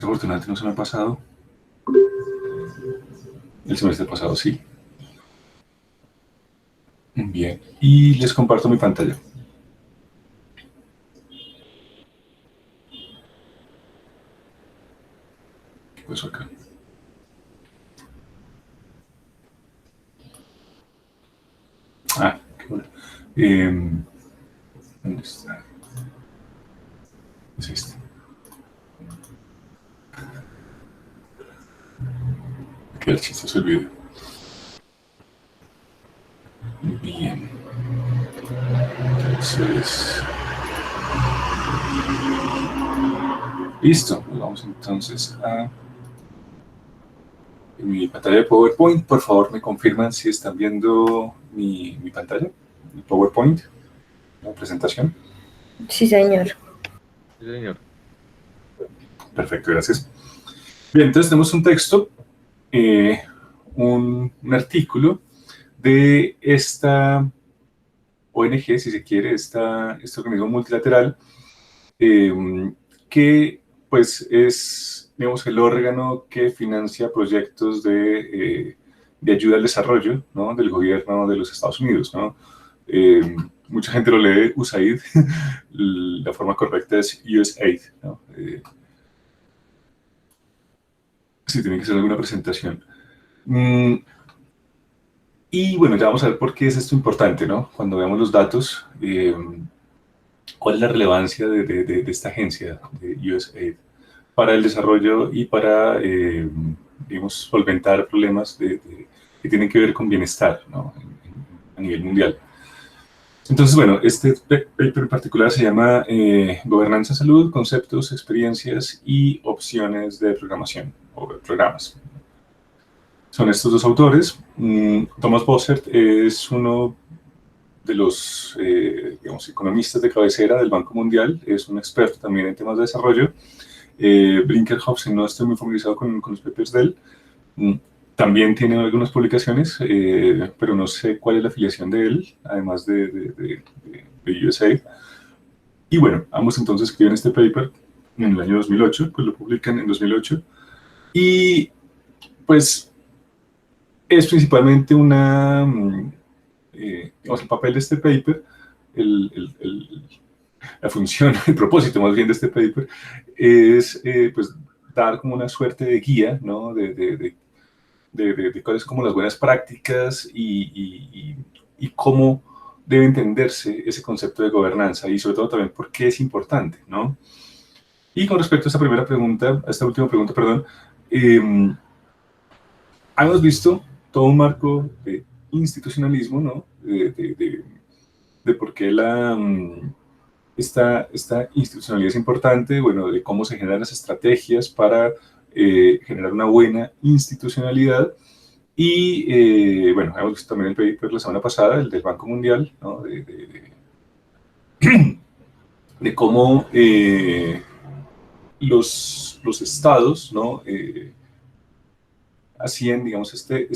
Desafortunadamente no se me ha pasado. El semestre pasado sí. Bien. Y les comparto mi pantalla. ¿Qué pasó acá? Ah, qué bueno. ¿Dónde está? Es este. Qué chistoso el video. Bien. Entonces. Listo. Pues vamos entonces a mi pantalla de PowerPoint. Por favor, me confirman si están viendo mi pantalla, mi PowerPoint, la presentación. Sí, señor. Sí, señor. Perfecto, gracias. Bien, entonces tenemos un texto, un artículo de esta ONG, si se quiere, este organismo multilateral, que pues es, digamos, el órgano que financia proyectos de ayuda al desarrollo, ¿no?, del gobierno de los Estados Unidos, ¿no? Mucha gente lo lee USAID, la forma correcta es USAID, ¿no? Sí, tiene que ser alguna presentación. Y bueno, ya vamos a ver por qué es esto importante, ¿no? Cuando veamos los datos, ¿cuál es la relevancia de esta agencia de USAID para el desarrollo y para, digamos, solventar problemas que tienen que ver con bienestar, ¿no?, a nivel mundial? Entonces, bueno, este paper en particular se llama Gobernanza, Salud, Conceptos, Experiencias y Opciones de Programación, o de Programas. Son estos dos autores. Thomas Bossert es uno de los, digamos, economistas de cabecera del Banco Mundial, es un experto también en temas de desarrollo. Brinkerhoff, no estoy muy familiarizado con los papers de él. También tiene algunas publicaciones, pero no sé cuál es la afiliación de él, además de USAID. Y bueno, ambos entonces escriben este paper en el año 2008, pues lo publican en 2008. Y pues es principalmente una, digamos, el papel de este paper, la función, el propósito más bien de este paper, es pues dar como una suerte de guía, ¿no?, de cuáles son como las buenas prácticas y cómo debe entenderse ese concepto de gobernanza y sobre todo también por qué es importante, ¿no? Y con respecto a esta primera pregunta, a esta última pregunta, perdón, hemos visto todo un marco de institucionalismo, ¿no?, de por qué esta institucionalidad es importante, bueno, de cómo se generan las estrategias para generar una buena institucionalidad. Y bueno, hemos visto también el paper la semana pasada, el del Banco Mundial, ¿no?, de cómo los estados, ¿no?, hacían, digamos, este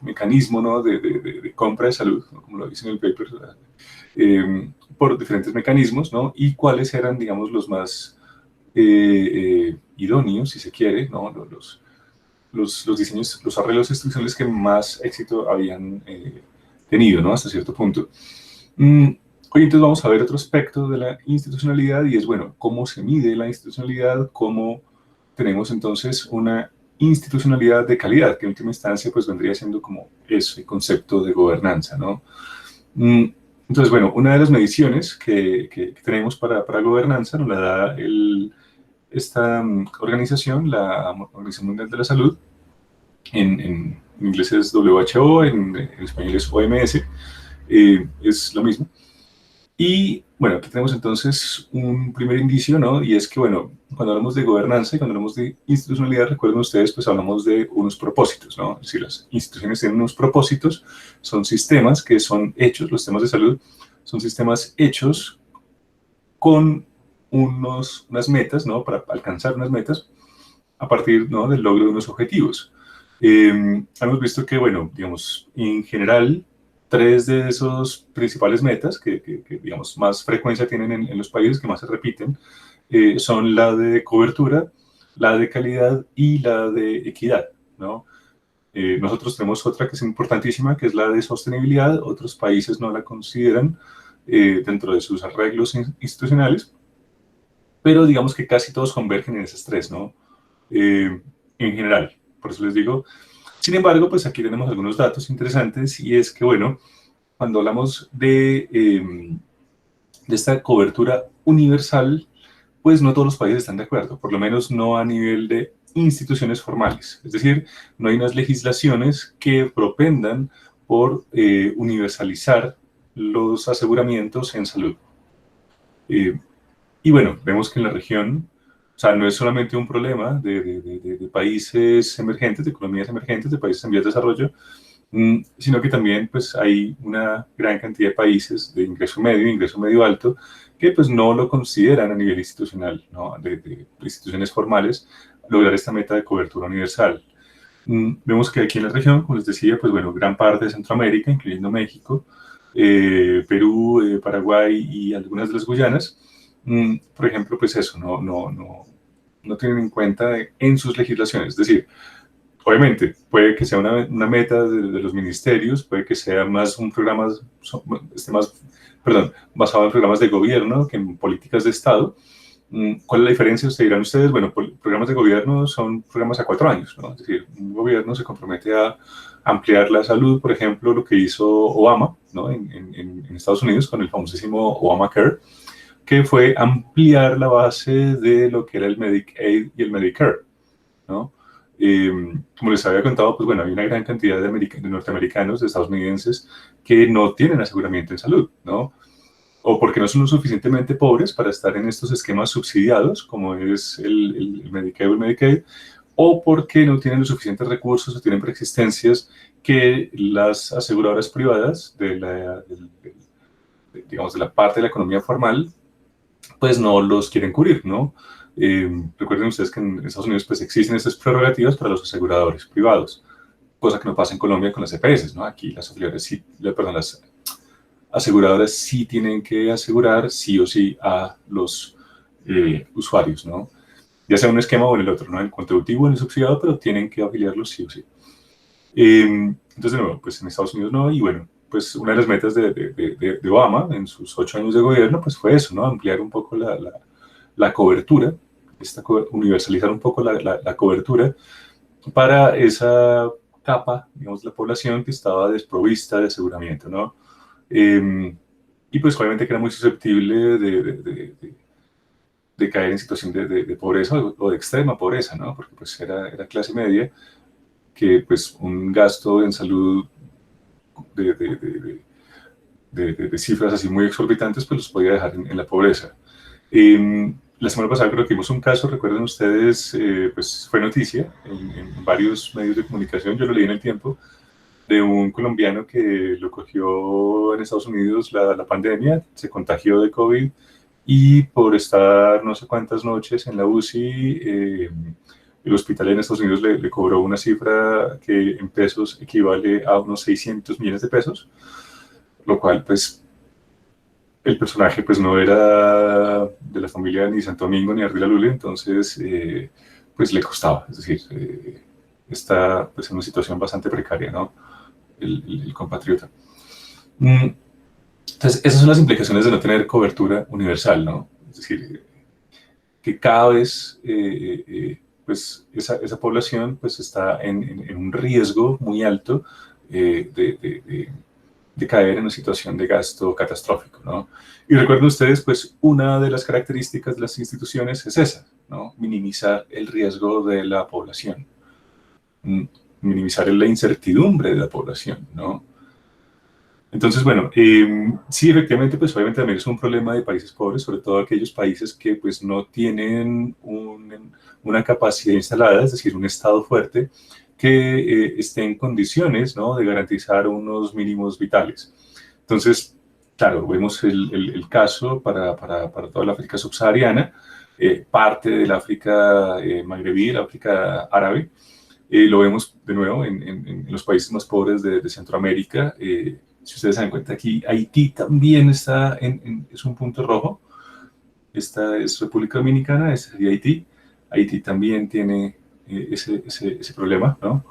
mecanismo, ¿no?, de compra de salud, ¿no?, como lo dice en el paper, por diferentes mecanismos, ¿no?, y cuáles eran, digamos, los más idóneos, si se quiere, ¿no?, los diseños, los arreglos institucionales que más éxito habían tenido, ¿no?, hasta cierto punto. Hoy entonces vamos a ver otro aspecto de la institucionalidad y es, bueno, cómo se mide la institucionalidad, cómo tenemos entonces una institucionalidad de calidad, que en última instancia pues vendría siendo como ese concepto de gobernanza, ¿no? Entonces, bueno, una de las mediciones que tenemos para gobernanza nos la da esta organización, la Organización Mundial de la Salud, en inglés es WHO, en español es OMS, es lo mismo. Y bueno, aquí tenemos entonces un primer indicio, ¿no? Y es que, bueno, cuando hablamos de gobernanza y cuando hablamos de institucionalidad, recuerden ustedes, pues hablamos de unos propósitos, ¿no? Es decir, las instituciones tienen unos propósitos, son sistemas que son hechos, los sistemas de salud son sistemas hechos con unas metas, ¿no?, para alcanzar unas metas a partir, ¿no?, del logro de unos objetivos. Hemos visto que, bueno, digamos, en general, tres de esos principales metas que digamos, más frecuencia tienen en los países, que más se repiten, son la de cobertura, la de calidad y la de equidad, ¿no? Nosotros tenemos otra que es importantísima, que es la de sostenibilidad. Otros países no la consideran dentro de sus arreglos institucionales, pero digamos que casi todos convergen en esas tres, ¿no? En general, por eso les digo. Sin embargo, pues aquí tenemos algunos datos interesantes y es que, bueno, cuando hablamos de esta cobertura universal, pues no todos los países están de acuerdo, por lo menos no a nivel de instituciones formales. Es decir, no hay unas legislaciones que propendan por universalizar los aseguramientos en salud. Y bueno, vemos que en la región, o sea, no es solamente un problema de países emergentes, de economías emergentes, de países en vías de desarrollo, sino que también pues hay una gran cantidad de países de ingreso medio alto, que pues no lo consideran a nivel institucional, ¿no? de instituciones formales, lograr esta meta de cobertura universal. Vemos que aquí en la región, como les decía, pues bueno, gran parte de Centroamérica, incluyendo México, Perú, Paraguay y algunas de las Guyanas, por ejemplo, pues eso, no tienen en cuenta en sus legislaciones. Es decir, obviamente, puede que sea una meta de los ministerios, puede que sea más un programa, basado en programas de gobierno que en políticas de Estado. ¿Cuál es la diferencia? Dirán ustedes, bueno, programas de gobierno son programas a 4 años, ¿no? Es decir, un gobierno se compromete a ampliar la salud, por ejemplo, lo que hizo Obama, ¿no? en Estados Unidos con el famosísimo Obamacare, que fue ampliar la base de lo que era el Medicaid y el Medicare, ¿no? Como les había contado, pues bueno, hay una gran cantidad de norteamericanos, de estadounidenses, que no tienen aseguramiento en salud, ¿no? O porque no son lo suficientemente pobres para estar en estos esquemas subsidiados, como es el Medicare o el Medicaid, o porque no tienen los suficientes recursos o tienen preexistencias que las aseguradoras privadas digamos, de la parte de la economía formal, pues no los quieren cubrir, ¿no? Recuerden ustedes que en Estados Unidos pues existen estas prerrogativas para los aseguradores privados, cosa que no pasa en Colombia con las EPS, ¿no? Aquí las aseguradoras sí tienen que asegurar sí o sí a los usuarios, ¿no? Ya sea un esquema o en el otro, ¿no? El contributivo o el subsidiado, pero tienen que afiliarlos sí o sí. Entonces, de nuevo, pues en Estados Unidos no, y bueno, pues una de las metas de Obama en sus 8 años de gobierno, pues fue eso, ¿no? Ampliar un poco la cobertura, universalizar un poco la cobertura para esa capa, digamos, de la población que estaba desprovista de aseguramiento, ¿no? Y pues obviamente que era muy susceptible de caer en situación de pobreza o de extrema pobreza, ¿no? Porque pues era clase media, que pues un gasto en salud de cifras así muy exorbitantes, pues los podía dejar en la pobreza. La semana pasada creo que vimos un caso, recuerden ustedes, pues fue noticia en varios medios de comunicación, yo lo leí en El Tiempo, de un colombiano que lo cogió en Estados Unidos la pandemia, se contagió de COVID y por estar no sé cuántas noches en la UCI, el hospital en Estados Unidos le cobró una cifra que en pesos equivale a unos 600 millones de pesos, lo cual pues el personaje pues no era de la familia ni Santo Domingo ni Ardila Lule, entonces pues le costaba, es decir, está pues en una situación bastante precaria, ¿no? El compatriota. Entonces, esas son las implicaciones de no tener cobertura universal, ¿no? Es decir, que cada vez pues esa población pues está en un riesgo muy alto de caer en una situación de gasto catastrófico, ¿no? Y recuerden ustedes, pues una de las características de las instituciones es esa, ¿no? Minimizar el riesgo de la población, minimizar la incertidumbre de la población, ¿no? Entonces, bueno, sí, efectivamente, pues obviamente también es un problema de países pobres, sobre todo aquellos países que pues no tienen una capacidad instalada, es decir, un Estado fuerte que esté en condiciones, ¿no? De garantizar unos mínimos vitales. Entonces, claro, vemos el caso para toda la África subsahariana, parte del África magrebí, la África árabe, lo vemos de nuevo en los países más pobres de Centroamérica. Si ustedes se dan cuenta aquí, Haití también está es un punto rojo. esta es República Dominicana, esta sería Haití. Haití también tiene ese problema, ¿no?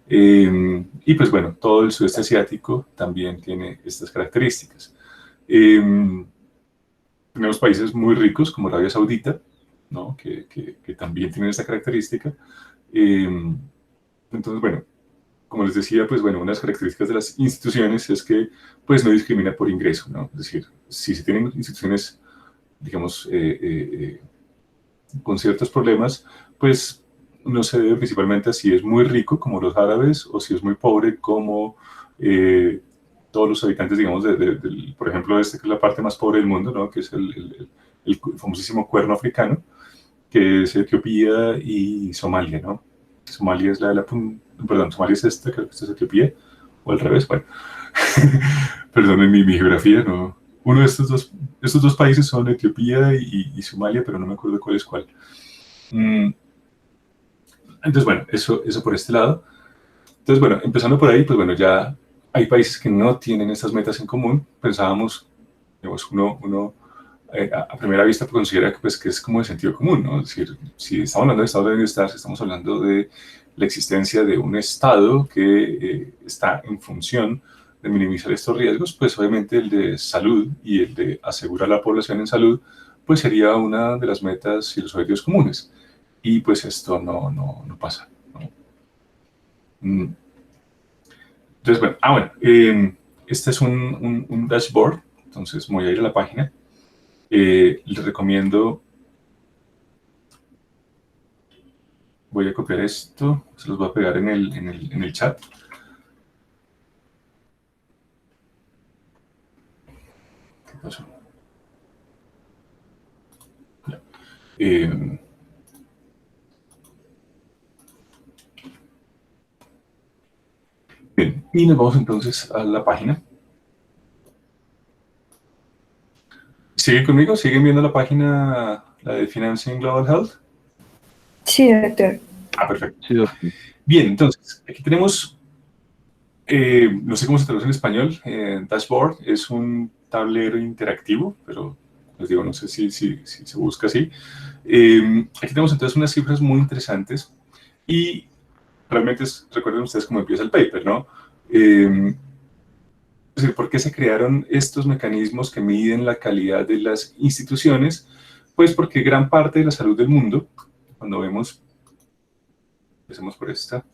Y pues bueno, todo el sudeste asiático también tiene estas características. Tenemos países muy ricos como Arabia Saudita, ¿no? que también tienen esta característica. Entonces, bueno, como les decía, pues bueno, una de las características de las instituciones es que pues no discrimina por ingreso, ¿no? Es decir, si se tienen instituciones, digamos, con ciertos problemas, pues no se debe principalmente a si es muy rico como los árabes o si es muy pobre como todos los habitantes, digamos, por ejemplo, que es la parte más pobre del mundo, ¿no? Que es el famosísimo cuerno africano, que es Etiopía y Somalia, ¿no? Somalia es perdón, Somalia es esta, creo que esta es Etiopía, o al revés, bueno. Perdonen mi geografía, ¿no? Uno de estos dos países son Etiopía y Somalia, pero no me acuerdo cuál es cuál. Entonces, bueno, eso por este lado. Entonces, bueno, empezando por ahí, pues bueno, ya hay países que no tienen estas metas en común. Pensábamos, digamos, uno a primera vista pues, considera que, pues, que es como de sentido común, ¿no? Es decir, si estamos hablando de estado de bienestar, si estamos hablando de la existencia de un estado que está en función de minimizar estos riesgos, pues obviamente el de salud y el de asegurar a la población en salud, pues sería una de las metas y los objetivos comunes. Y pues esto no pasa, ¿no? Entonces, bueno, este es un dashboard, entonces voy a ir a la página. Les recomiendo, voy a copiar esto, se los voy a pegar en el chat. ¿Qué pasó? Ya. Bien, y nos vamos entonces a la página. ¿Siguen conmigo? ¿Siguen viendo la página, la de Financing Global Health? Sí, doctor. Perfecto. Sí, doctor. Bien, entonces, aquí tenemos, no sé cómo se traduce en español, dashboard, es un tablero interactivo, pero les digo, no sé si se busca así. Aquí tenemos entonces unas cifras muy interesantes y realmente recuerden ustedes cómo empieza el paper, ¿no? Es decir, ¿por qué se crearon estos mecanismos que miden la calidad de las instituciones? Pues porque gran parte de la salud del mundo, cuando vemos, empecemos por esta,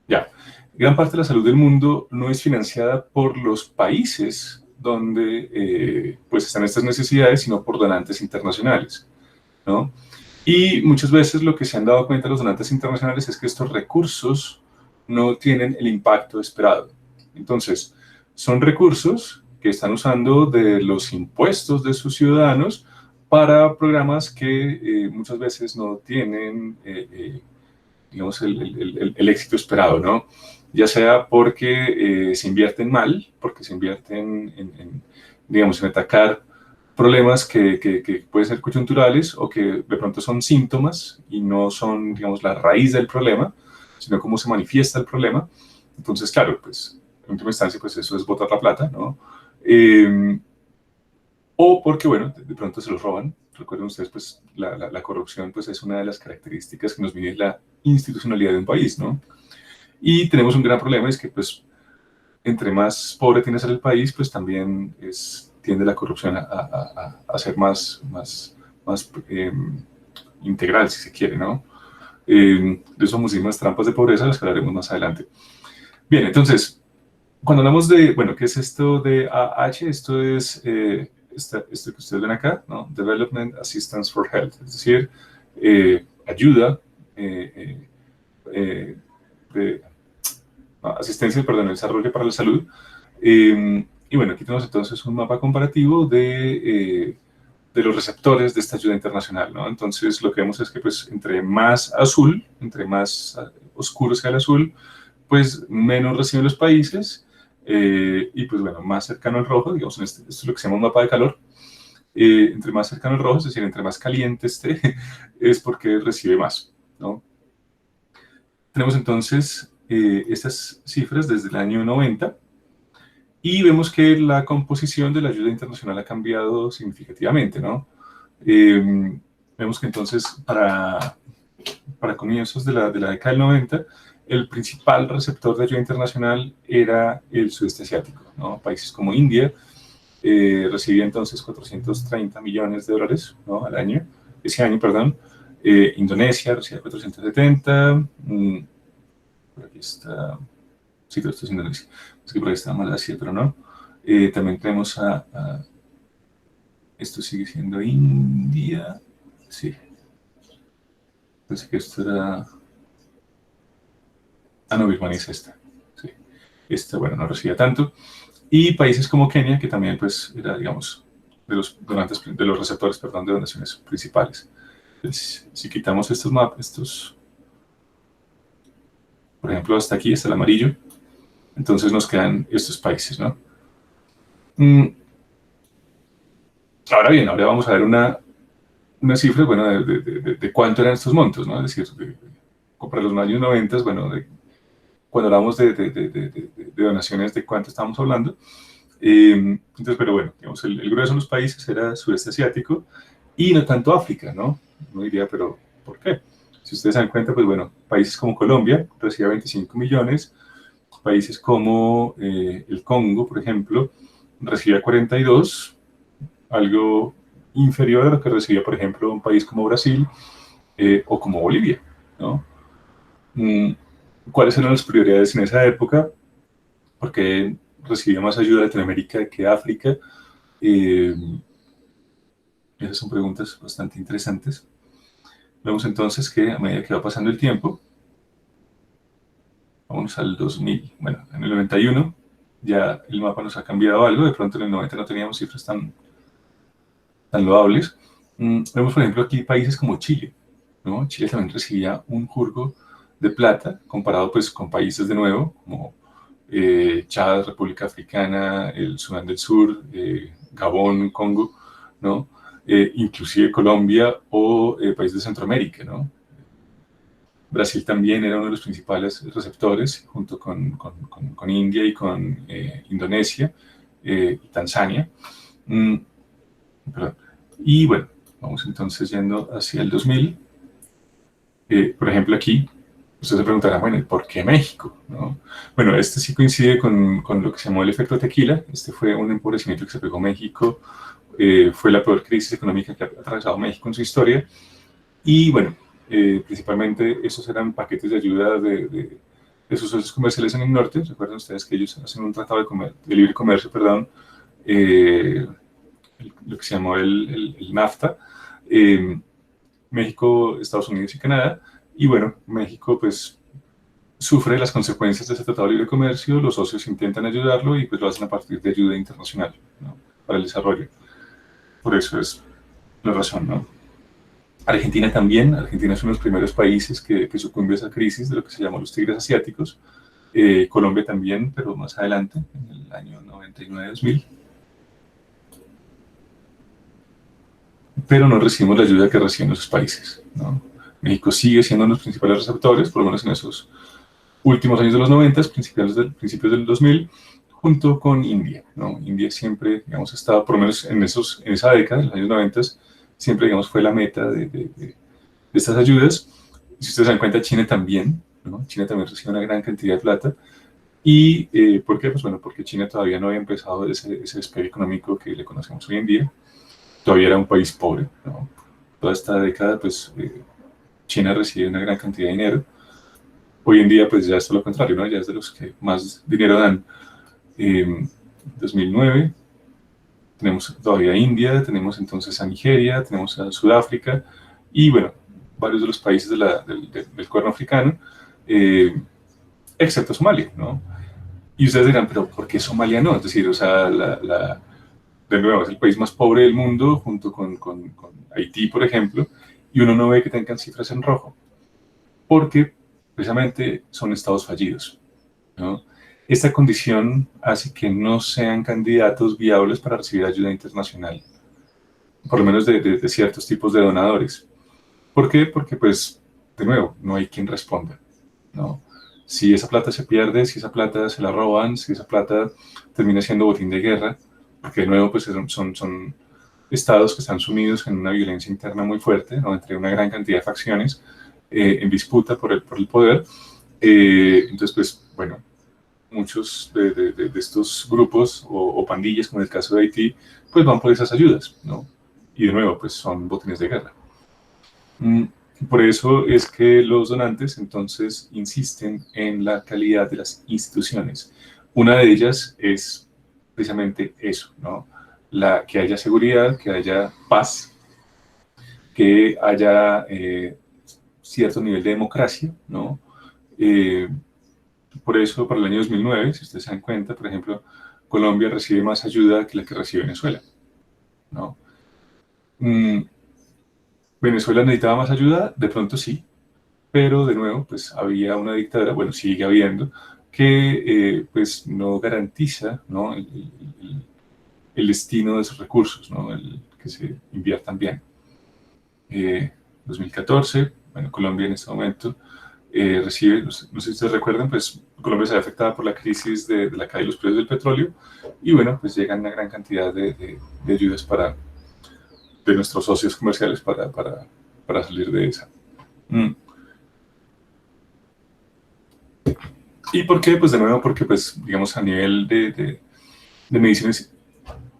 ya, gran parte de la salud del mundo no es financiada por los países donde pues están estas necesidades, sino por donantes internacionales, ¿no? Y muchas veces lo que se han dado cuenta los donantes internacionales es que estos recursos no tienen el impacto esperado. Entonces, son recursos que están usando de los impuestos de sus ciudadanos para programas que muchas veces no tienen, digamos, el éxito esperado, ¿no? Ya sea porque se invierten mal, porque se invierten digamos, en atacar problemas que pueden ser coyunturales o que de pronto son síntomas y no son, digamos, la raíz del problema, sino cómo se manifiesta el problema. Entonces, claro, pues, en última instancia, pues eso es botar la plata, ¿no? O porque, bueno, de pronto se los roban. Recuerden ustedes, pues, la corrupción, pues, es una de las características que nos mide la institucionalidad de un país, ¿no? Y tenemos un gran problema, es que, pues, entre más pobre tiene que ser el país, pues también tiende la corrupción a ser más integral, si se quiere, ¿no? De esas famosísimas trampas de pobreza, las que hablaremos más adelante. Bien, entonces, cuando hablamos de, bueno, ¿qué es esto de AH? Esto es esto que ustedes ven acá, ¿no? Development Assistance for Health, es decir, ayuda, asistencia, perdón, desarrollo para la salud. Y bueno, aquí tenemos entonces un mapa comparativo de los receptores de esta ayuda internacional, ¿no? Entonces, lo que vemos es que, pues, entre más azul, entre más oscuro sea el azul, pues, menos reciben los países, y, pues, bueno, más cercano al rojo, digamos, esto es lo que se llama un mapa de calor, entre más cercano al rojo, es decir, entre más caliente esté, es porque recibe más, ¿no? Tenemos entonces estas cifras desde el año 90 y vemos que la composición de la ayuda internacional ha cambiado significativamente, ¿no? Vemos que entonces para comienzos de la década del 90, el principal receptor de ayuda internacional era el sudeste asiático, ¿no? Países como India recibía entonces 430 millones de dólares, ¿no? ese año, perdón. Indonesia recibía 470, por aquí está, sí, todo esto es Indonesia, es que por ahí está Malasia, pero no. También tenemos esto sigue siendo India, sí. Pensé que esto era... Ah, no, Birmania es esta. Sí. Esta, bueno, no recibía tanto. Y países como Kenia, que también, pues, era, digamos, de los donantes, de los receptores, perdón, de donaciones principales. Entonces, si quitamos estos mapas, por ejemplo, hasta aquí, está el amarillo, entonces nos quedan estos países, ¿no? Ahora bien, ahora vamos a ver una cifra, bueno, de cuánto eran estos montos, ¿no? Es decir, para los años 90, bueno, cuando hablamos de donaciones, ¿de cuánto estamos hablando? Entonces, pero bueno, digamos, el grueso de los países era sudeste asiático y no tanto África, ¿no? Uno diría, pero ¿por qué? Si ustedes se dan cuenta, pues bueno, países como Colombia recibía 25 millones, países como el Congo, por ejemplo, recibía 42, algo inferior a lo que recibía, por ejemplo, un país como Brasil o como Bolivia, ¿no? ¿Cuáles eran las prioridades en esa época? Porque recibía más ayuda de Latinoamérica que África. Esas son preguntas bastante interesantes. Vemos entonces que a medida que va pasando el tiempo, vamos al 2000, bueno, en el 91 ya el mapa nos ha cambiado algo, de pronto en el 90 no teníamos cifras tan loables. Vemos, por ejemplo, aquí países como Chile, ¿no? Chile también recibía un jurgo de plata comparado pues con países de nuevo como Chad, República Africana, el Sudán del Sur, Gabón, Congo, ¿no? Inclusive Colombia o países de Centroamérica, ¿no? Brasil también era uno de los principales receptores, junto con India y con Indonesia y Tanzania. Perdón. Y bueno, vamos entonces yendo hacia el 2000. Por ejemplo, aquí, ustedes se preguntarán, bueno, ¿por qué México? ¿No? Bueno, este sí coincide con lo que se llamó el efecto tequila. Este fue un empobrecimiento que se pegó a México. Fue la peor crisis económica que ha atravesado México en su historia. Y bueno, principalmente esos eran paquetes de ayuda de sus socios comerciales en el norte. Recuerden ustedes que ellos hacen un tratado de libre comercio, perdón, lo que se llamó el NAFTA, México, Estados Unidos y Canadá. Y bueno, México pues sufre las consecuencias de ese tratado de libre comercio, los socios intentan ayudarlo y pues lo hacen a partir de ayuda internacional, ¿no? Para el desarrollo. Por eso es la razón, ¿no? Argentina también, Argentina es uno de los primeros países que sucumbe a esa crisis de lo que se llamó los tigres asiáticos. Colombia también, pero más adelante, en el año 99-2000. Pero no recibimos la ayuda que reciben esos países, ¿no? México sigue siendo uno de los principales receptores, por lo menos en esos últimos años de los 90, principios del 2000, junto con India, ¿no? India siempre, digamos, estaba, por lo menos en esa década, en los años 90, siempre, digamos, fue la meta de estas ayudas. Y si ustedes se dan cuenta, China también, ¿no? China también recibe una gran cantidad de plata. ¿Y por qué? Pues bueno, porque China todavía no había empezado ese despegue económico que le conocemos hoy en día. Todavía era un país pobre, ¿no? Toda esta década, pues, China recibe una gran cantidad de dinero. Hoy en día, pues, ya es todo lo contrario, ¿no? Ya es de los que más dinero dan. 2009, tenemos todavía a India, tenemos entonces a Nigeria, tenemos a Sudáfrica y, bueno, varios de los países del cuerno africano, excepto Somalia, ¿no? Y ustedes dirán, pero ¿por qué Somalia no? Es decir, o sea, de nuevo, es el país más pobre del mundo, junto con Haití, por ejemplo, y uno no ve que tengan cifras en rojo, porque precisamente son estados fallidos, ¿no? Esta condición hace que no sean candidatos viables para recibir ayuda internacional, por lo menos de ciertos tipos de donadores. ¿Por qué? Porque, pues, de nuevo, no hay quien responda, ¿no? Si esa plata se pierde, si esa plata se la roban, si esa plata termina siendo botín de guerra, porque de nuevo, pues, son estados que están sumidos en una violencia interna muy fuerte, ¿no? Entre una gran cantidad de facciones en disputa por el poder. Entonces, pues, bueno, muchos de estos grupos o pandillas, como en el caso de Haití, pues van por esas ayudas, ¿no? Y de nuevo, pues son botines de guerra. Por eso es que los donantes entonces insisten en la calidad de las instituciones. Una de ellas es precisamente eso, ¿no? Que haya seguridad, que haya paz, que haya cierto nivel de democracia, ¿no? Eh, por eso, para el año 2009, si ustedes se dan cuenta, por ejemplo, Colombia recibe más ayuda que la que recibe Venezuela, ¿no? Mm, ¿Venezuela necesitaba más ayuda? De pronto sí, pero de nuevo, pues había una dictadura, bueno, sigue habiendo, que pues no garantiza, ¿no? El destino de esos recursos, ¿no? Que se inviertan bien. 2014, bueno, Colombia en este momento recibe, no sé si ustedes recuerdan, pues Colombia se ve afectada por la crisis de la caída de los precios del petróleo y bueno, pues llegan una gran cantidad de ayudas de nuestros socios comerciales para salir de esa. ¿Y por qué? Pues de nuevo porque, pues, digamos, a nivel de mediciones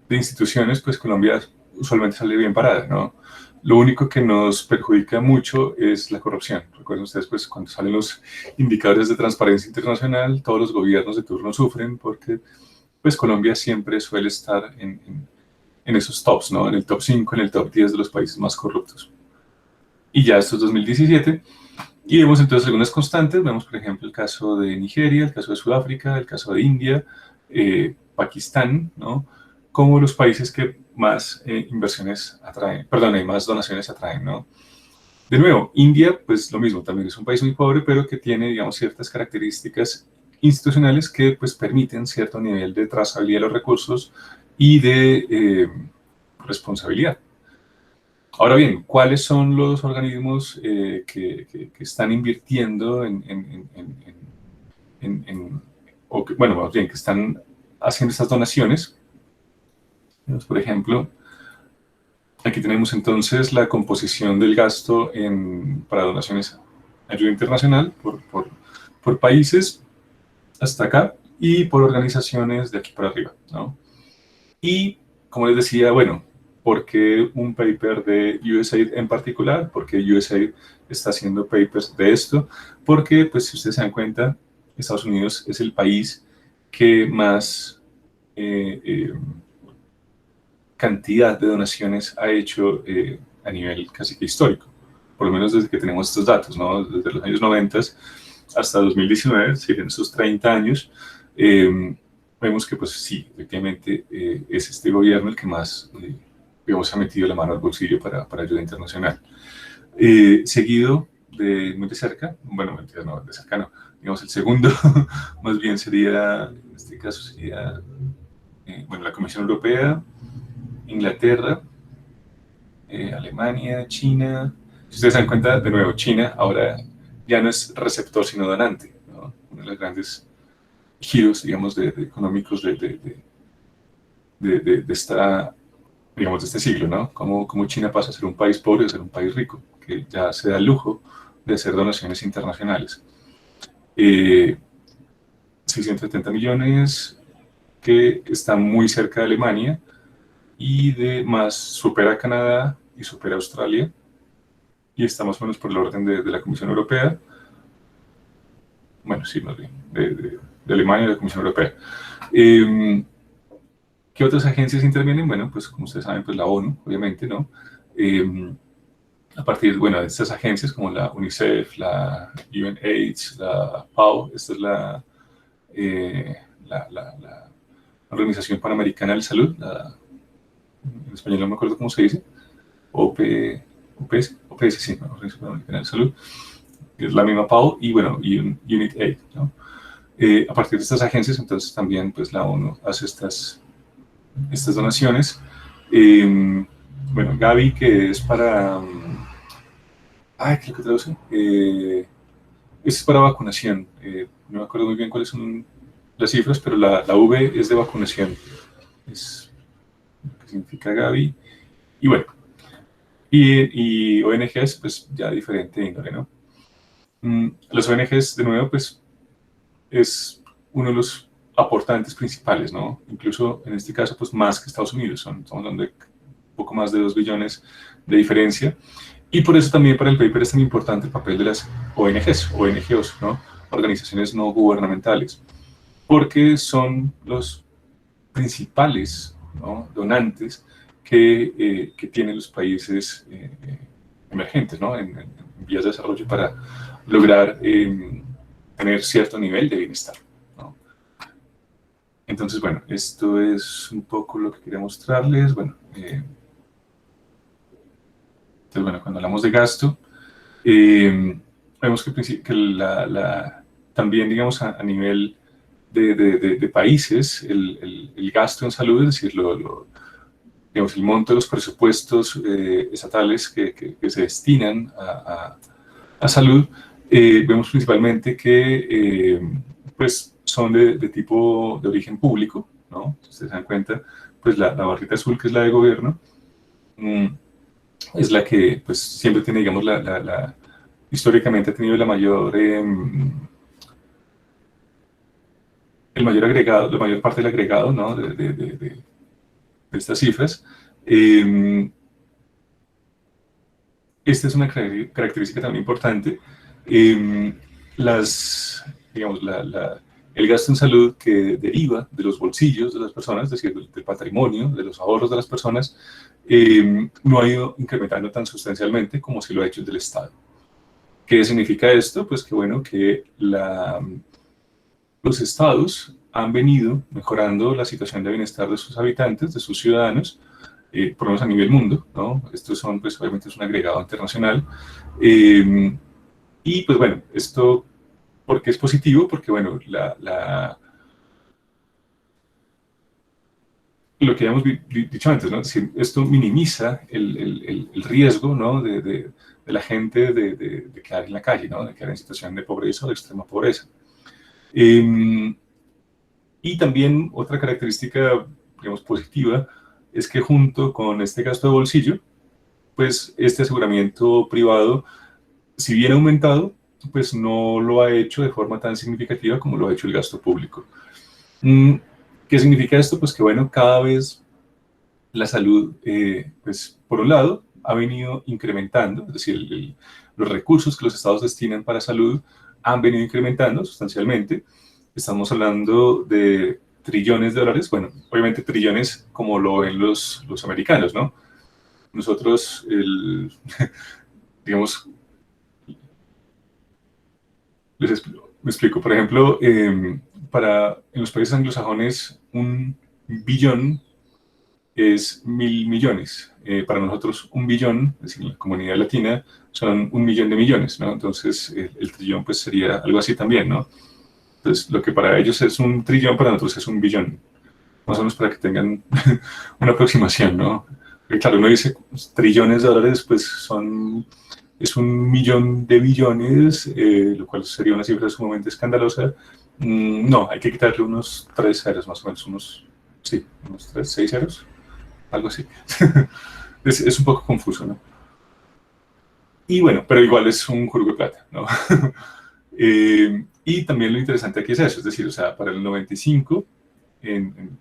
de instituciones, pues Colombia usualmente sale bien parada, ¿no? Lo único que nos perjudica mucho es la corrupción. Recuerden ustedes, pues, cuando salen los indicadores de transparencia internacional, todos los gobiernos de turno sufren porque, pues, Colombia siempre suele estar en esos tops, ¿no? En el top 5, en el top 10 de los países más corruptos. Y ya esto es 2017, y vemos entonces algunas constantes. Vemos, por ejemplo, el caso de Nigeria, el caso de Sudáfrica, el caso de India, Pakistán, ¿no? Como los países que más inversiones atraen, perdón, más donaciones atraen, ¿no? De nuevo, India, pues lo mismo, también es un país muy pobre, pero que tiene, digamos, ciertas características institucionales que, pues, permiten cierto nivel de trazabilidad de los recursos y de responsabilidad. Ahora bien, ¿cuáles son los organismos que están invirtiendo o que, bueno, más bien, que están haciendo estas donaciones? Por ejemplo, aquí tenemos entonces la composición del gasto para donaciones a ayuda internacional por países hasta acá y por organizaciones de aquí para arriba, ¿no? Y, como les decía, bueno, ¿por qué un paper de USAID en particular? ¿Por qué USAID está haciendo papers de esto? Porque, pues, si ustedes se dan cuenta, Estados Unidos es el país que más cantidad de donaciones ha hecho a nivel casi que histórico, por lo menos desde que tenemos estos datos, ¿no? Desde los años 90 hasta 2019, es decir, en esos 30 años, vemos que, pues sí, efectivamente es este gobierno el que más, digamos, ha metido la mano al bolsillo para ayuda internacional. Seguido muy de cerca, bueno, no, de cerca no, digamos el segundo, más bien sería, en este caso sería, bueno, la Comisión Europea, Inglaterra, Alemania, China. Si ustedes se dan cuenta, de nuevo, China ahora ya no es receptor, sino donante, ¿no? Uno de los grandes giros, digamos, económicos esta, digamos, de este siglo, ¿no? Cómo China pasa a ser un país pobre a ser un país rico, que ya se da el lujo de hacer donaciones internacionales. 670 millones, que están muy cerca de Alemania, y más supera a Canadá y supera a Australia, y está más o menos por el orden de la Comisión Europea. Bueno, sí, más bien, de Alemania y de la Comisión Europea. ¿Qué otras agencias intervienen? Bueno, pues como ustedes saben, pues la ONU, obviamente, ¿no? A partir, bueno, de estas agencias como la UNICEF, la UNAIDS, la PAO, esta es la Organización Panamericana de Salud, en español no me acuerdo cómo se dice, OPS, sí, ¿no? Organización Panamericana de Salud, que es la misma PAO, y bueno, y UNITAID, ¿no? A partir de estas agencias, entonces también pues la ONU hace estas donaciones. Bueno, Gavi, que es para... ¿qué es lo que traduce? Es para vacunación. No me acuerdo muy bien cuáles son las cifras, pero la V es de vacunación. Es lo que significa Gavi. Y bueno, y ONGs, pues ya diferente índole, ¿no? Los ONGs, de nuevo, pues es uno de los aportantes principales, ¿no? Incluso en este caso, pues más que Estados Unidos, estamos hablando de poco más de 2 billones de diferencia. Y por eso también para el paper es tan importante el papel de las ONGs, o NGOs, ¿no? Organizaciones no gubernamentales, porque son los principales, ¿no?, donantes que tienen los países emergentes, ¿no?, en vías de desarrollo para lograr tener cierto nivel de bienestar, ¿no? Entonces, bueno, esto es un poco lo que quería mostrarles. Bueno, entonces, bueno, cuando hablamos de gasto, vemos que también, digamos, a nivel de países, el gasto en salud, es decir, digamos, el monto de los presupuestos estatales que se destinan a salud, vemos principalmente que pues son de tipo de origen público, ¿no? Si ustedes se dan cuenta, pues la barrita azul, que es la de gobierno, es la que pues siempre tiene, digamos, históricamente ha tenido la mayor, el mayor agregado, la mayor parte del agregado, ¿no?, de estas cifras. Esta es una característica también importante. Digamos, el gasto en salud que deriva de los bolsillos de las personas, es decir, del patrimonio, de los ahorros de las personas, no ha ido incrementando tan sustancialmente como si lo ha hecho el del Estado. ¿Qué significa esto? Pues que, bueno, que los estados han venido mejorando la situación de bienestar de sus habitantes, de sus ciudadanos, por lo menos a nivel mundo, ¿no? Estos son, pues, obviamente es un agregado internacional. Y, pues, bueno, esto, ¿por qué es positivo? Porque, bueno, lo que habíamos dicho antes, ¿no? Es decir, esto minimiza el riesgo, ¿no?, de la gente de quedar en la calle, ¿no?, de quedar en situación de pobreza o de extrema pobreza. Y también otra característica, digamos, positiva, es que junto con este gasto de bolsillo, pues este aseguramiento privado, si bien ha aumentado, pues no lo ha hecho de forma tan significativa como lo ha hecho el gasto público. ¿Qué significa esto? Pues que, bueno, cada vez la salud, pues por un lado, ha venido incrementando, es decir, los recursos que los estados destinan para salud han venido incrementando sustancialmente. Estamos hablando de trillones de dólares, bueno, obviamente trillones como lo ven los americanos, ¿no? Nosotros, digamos, me explico, por ejemplo, en los países anglosajones, un billón es 1.000 millones. Para nosotros, un billón, es decir, en la comunidad latina, son 1 millón de millones, ¿no? Entonces, el trillón, pues, sería algo así también, ¿no? Entonces, lo que para ellos es un trillón, para nosotros es un billón. Más o menos para que tengan una aproximación, ¿no? Porque, claro, uno dice trillones de dólares, pues es 1 millón de billones, lo cual sería una cifra sumamente escandalosa. No, hay que quitarle unos 3 ceros, más o menos, unos 3, 6 ceros, algo así. Es un poco confuso, ¿no? Y bueno, pero igual es un jugo de plata, ¿no? Y también lo interesante aquí es eso, es decir, o sea, para el 95, en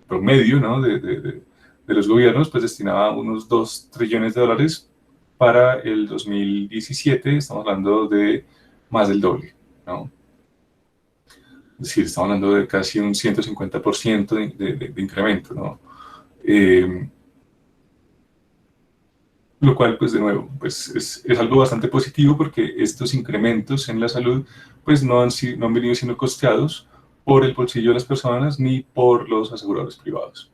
promedio, ¿no?, de los gobiernos, pues destinaba unos 2 trillones de dólares. Para el 2017 estamos hablando de más del doble, ¿no? Es decir, estamos hablando de casi un 150% de incremento, ¿no? Lo cual, pues, de nuevo, pues es algo bastante positivo, porque estos incrementos en la salud, pues no han venido siendo costeados por el bolsillo de las personas ni por los aseguradores privados.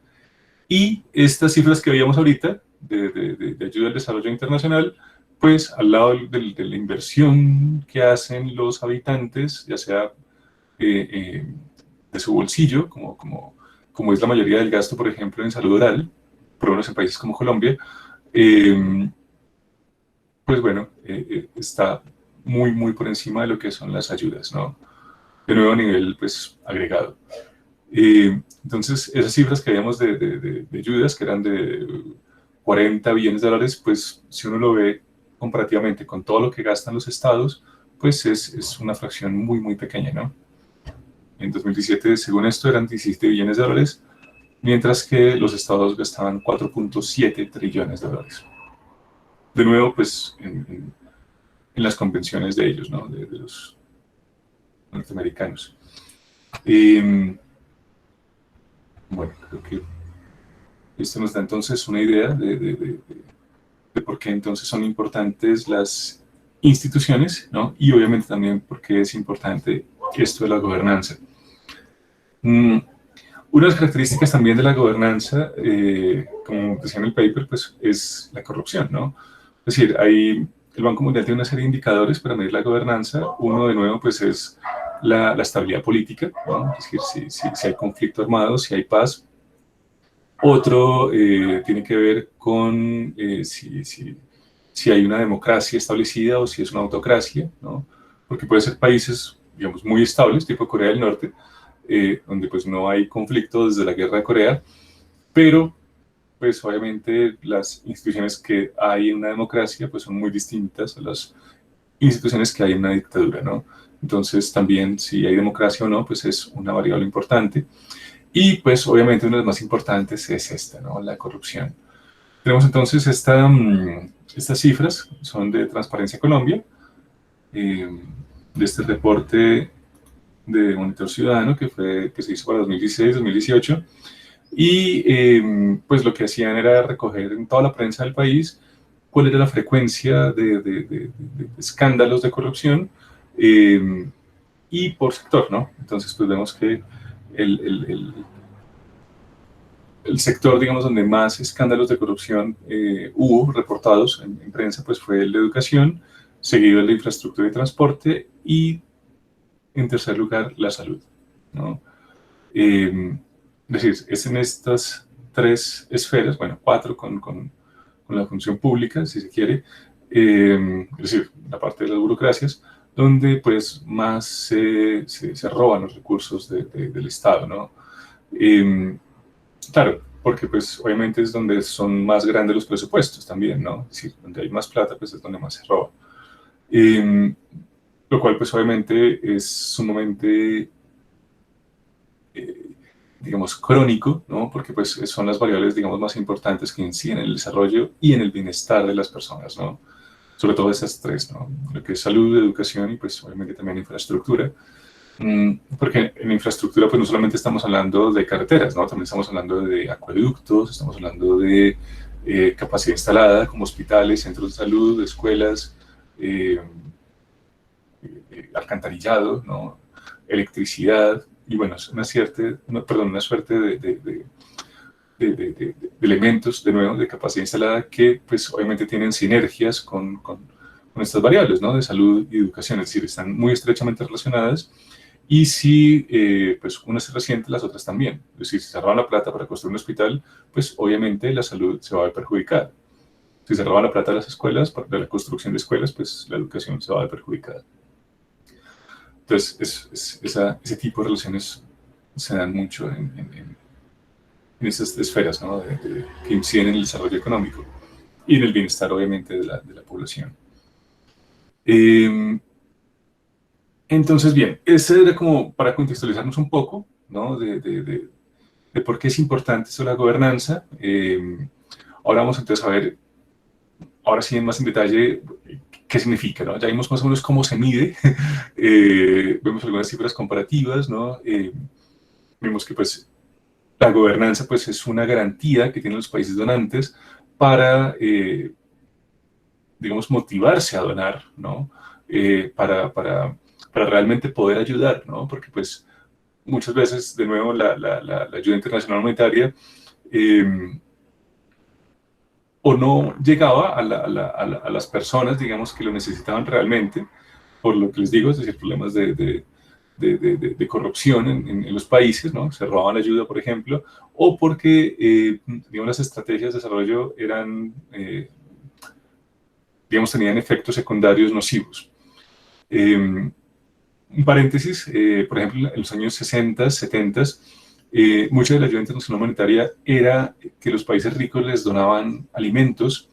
Y estas cifras que veíamos ahorita de ayuda al desarrollo internacional, pues al lado de la inversión que hacen los habitantes, ya sea de su bolsillo, como es la mayoría del gasto, por ejemplo, en salud oral, por lo menos en países como Colombia, pues bueno, está muy, muy por encima de lo que son las ayudas, ¿no? De nuevo, a nivel, pues, agregado. Entonces, esas cifras que habíamos de ayudas, que eran de 40 billones de dólares, pues si uno lo ve comparativamente con todo lo que gastan los estados, pues es una fracción muy, muy pequeña, ¿no? En 2017, según esto, eran 17 billones de dólares, mientras que los estados gastaban 4.7 trillones de dólares. De nuevo, pues en las convenciones de ellos, ¿no? De los norteamericanos. Bueno, creo que esto nos da entonces una idea de por qué entonces son importantes las instituciones, ¿no? Y obviamente también por qué es importante esto de la gobernanza. Una de las características también de la gobernanza, como decía en el paper, pues es la corrupción, ¿no? Es decir, el Banco Mundial tiene una serie de indicadores para medir la gobernanza. Uno, de nuevo, pues es la estabilidad política, ¿no? Es decir, si hay conflicto armado, si hay paz. Otro tiene que ver con si hay una democracia establecida o si es una autocracia, ¿no? Porque puede ser países, digamos, muy estables, tipo Corea del Norte, donde pues no hay conflicto desde la guerra de Corea, pero pues obviamente las instituciones que hay en una democracia pues son muy distintas a las instituciones que hay en una dictadura, ¿no? Entonces también si hay democracia o no, pues es una variable importante. Y pues obviamente una de las más importantes es esta, ¿no? La corrupción. Tenemos entonces estas cifras, son de Transparencia Colombia, de este reporte de Monitor Ciudadano que se hizo para 2016-2018, y pues lo que hacían era recoger en toda la prensa del país cuál era la frecuencia de escándalos de corrupción y por sector, ¿no? Entonces pues vemos que el sector, digamos, donde más escándalos de corrupción hubo reportados en prensa, pues fue el de educación, seguido el de infraestructura y transporte, y en tercer lugar, la salud, ¿no? Es decir, es en estas tres esferas, bueno, cuatro con la función pública, si se quiere, es decir, la parte de las burocracias, donde pues más se roban los recursos del Estado, ¿no? Claro, porque pues obviamente es donde son más grandes los presupuestos también, ¿no? Es decir, donde hay más plata, pues es donde más se roba. Lo cual pues obviamente es sumamente, digamos, crónico, ¿no? Porque pues son las variables, digamos, más importantes que inciden en el desarrollo y en el bienestar de las personas, ¿no? Sobre todo esas tres, ¿no? Lo que es salud, educación y pues obviamente también infraestructura. Porque en infraestructura pues no solamente estamos hablando de carreteras, ¿no? También estamos hablando de acueductos, estamos hablando de capacidad instalada como hospitales, centros de salud, escuelas, alcantarillado, ¿no? Electricidad, y bueno, es una suerte de elementos, de nuevo, de capacidad instalada que pues obviamente tienen sinergias con estas variables, ¿no? De salud y educación, es decir, están muy estrechamente relacionadas. Y si pues una se resiente, las otras también. Es decir, si se roban la plata para construir un hospital, pues obviamente la salud se va a ver perjudicada. Si se roban la plata de las escuelas, de la construcción de escuelas, pues la educación se va a ver perjudicada. Entonces, ese tipo de relaciones se dan mucho en esas esferas, ¿no? Que inciden en el desarrollo económico y en el bienestar, obviamente, de la población. Entonces, bien, ese era como para contextualizarnos un poco, ¿no? De por qué es importante esto de la gobernanza. Ahora vamos entonces a ver, ahora sí más en detalle, qué significa, ¿no? Ya vimos más o menos cómo se mide, vemos algunas cifras comparativas, ¿no? Vemos que pues la gobernanza pues es una garantía que tienen los países donantes para, digamos, motivarse a donar, ¿no? Para realmente poder ayudar, ¿no? Porque pues muchas veces, de nuevo, la ayuda internacional humanitaria o no llegaba a las personas, digamos, que lo necesitaban realmente, por lo que les digo, es decir, problemas de corrupción en los países, ¿no? Se robaban ayuda, por ejemplo, o porque, digamos, las estrategias de desarrollo eran, digamos, tenían efectos secundarios nocivos. Un paréntesis, por ejemplo, en los años 60, 70, mucha de la ayuda internacional humanitaria era que los países ricos les donaban alimentos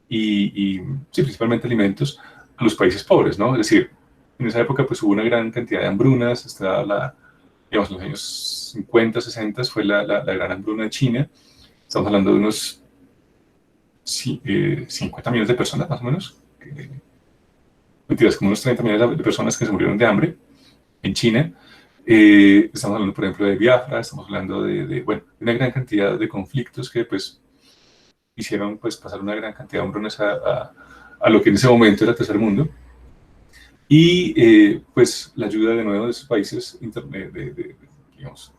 sí, principalmente alimentos a los países pobres, ¿no? Es decir, en esa época pues hubo una gran cantidad de hambrunas, hasta digamos, en los años 50, 60 fue la gran hambruna de China. Estamos hablando de unos 50 millones de personas, más o menos. Mentiras, como unos 30 millones de personas que se murieron de hambre en China. Estamos hablando, por ejemplo, de Biafra, estamos hablando bueno, de una gran cantidad de conflictos que, pues, hicieron, pues, pasar una gran cantidad de hambrunas a lo que en ese momento era el tercer mundo. Y, pues, la ayuda de nuevo de esos países, digamos,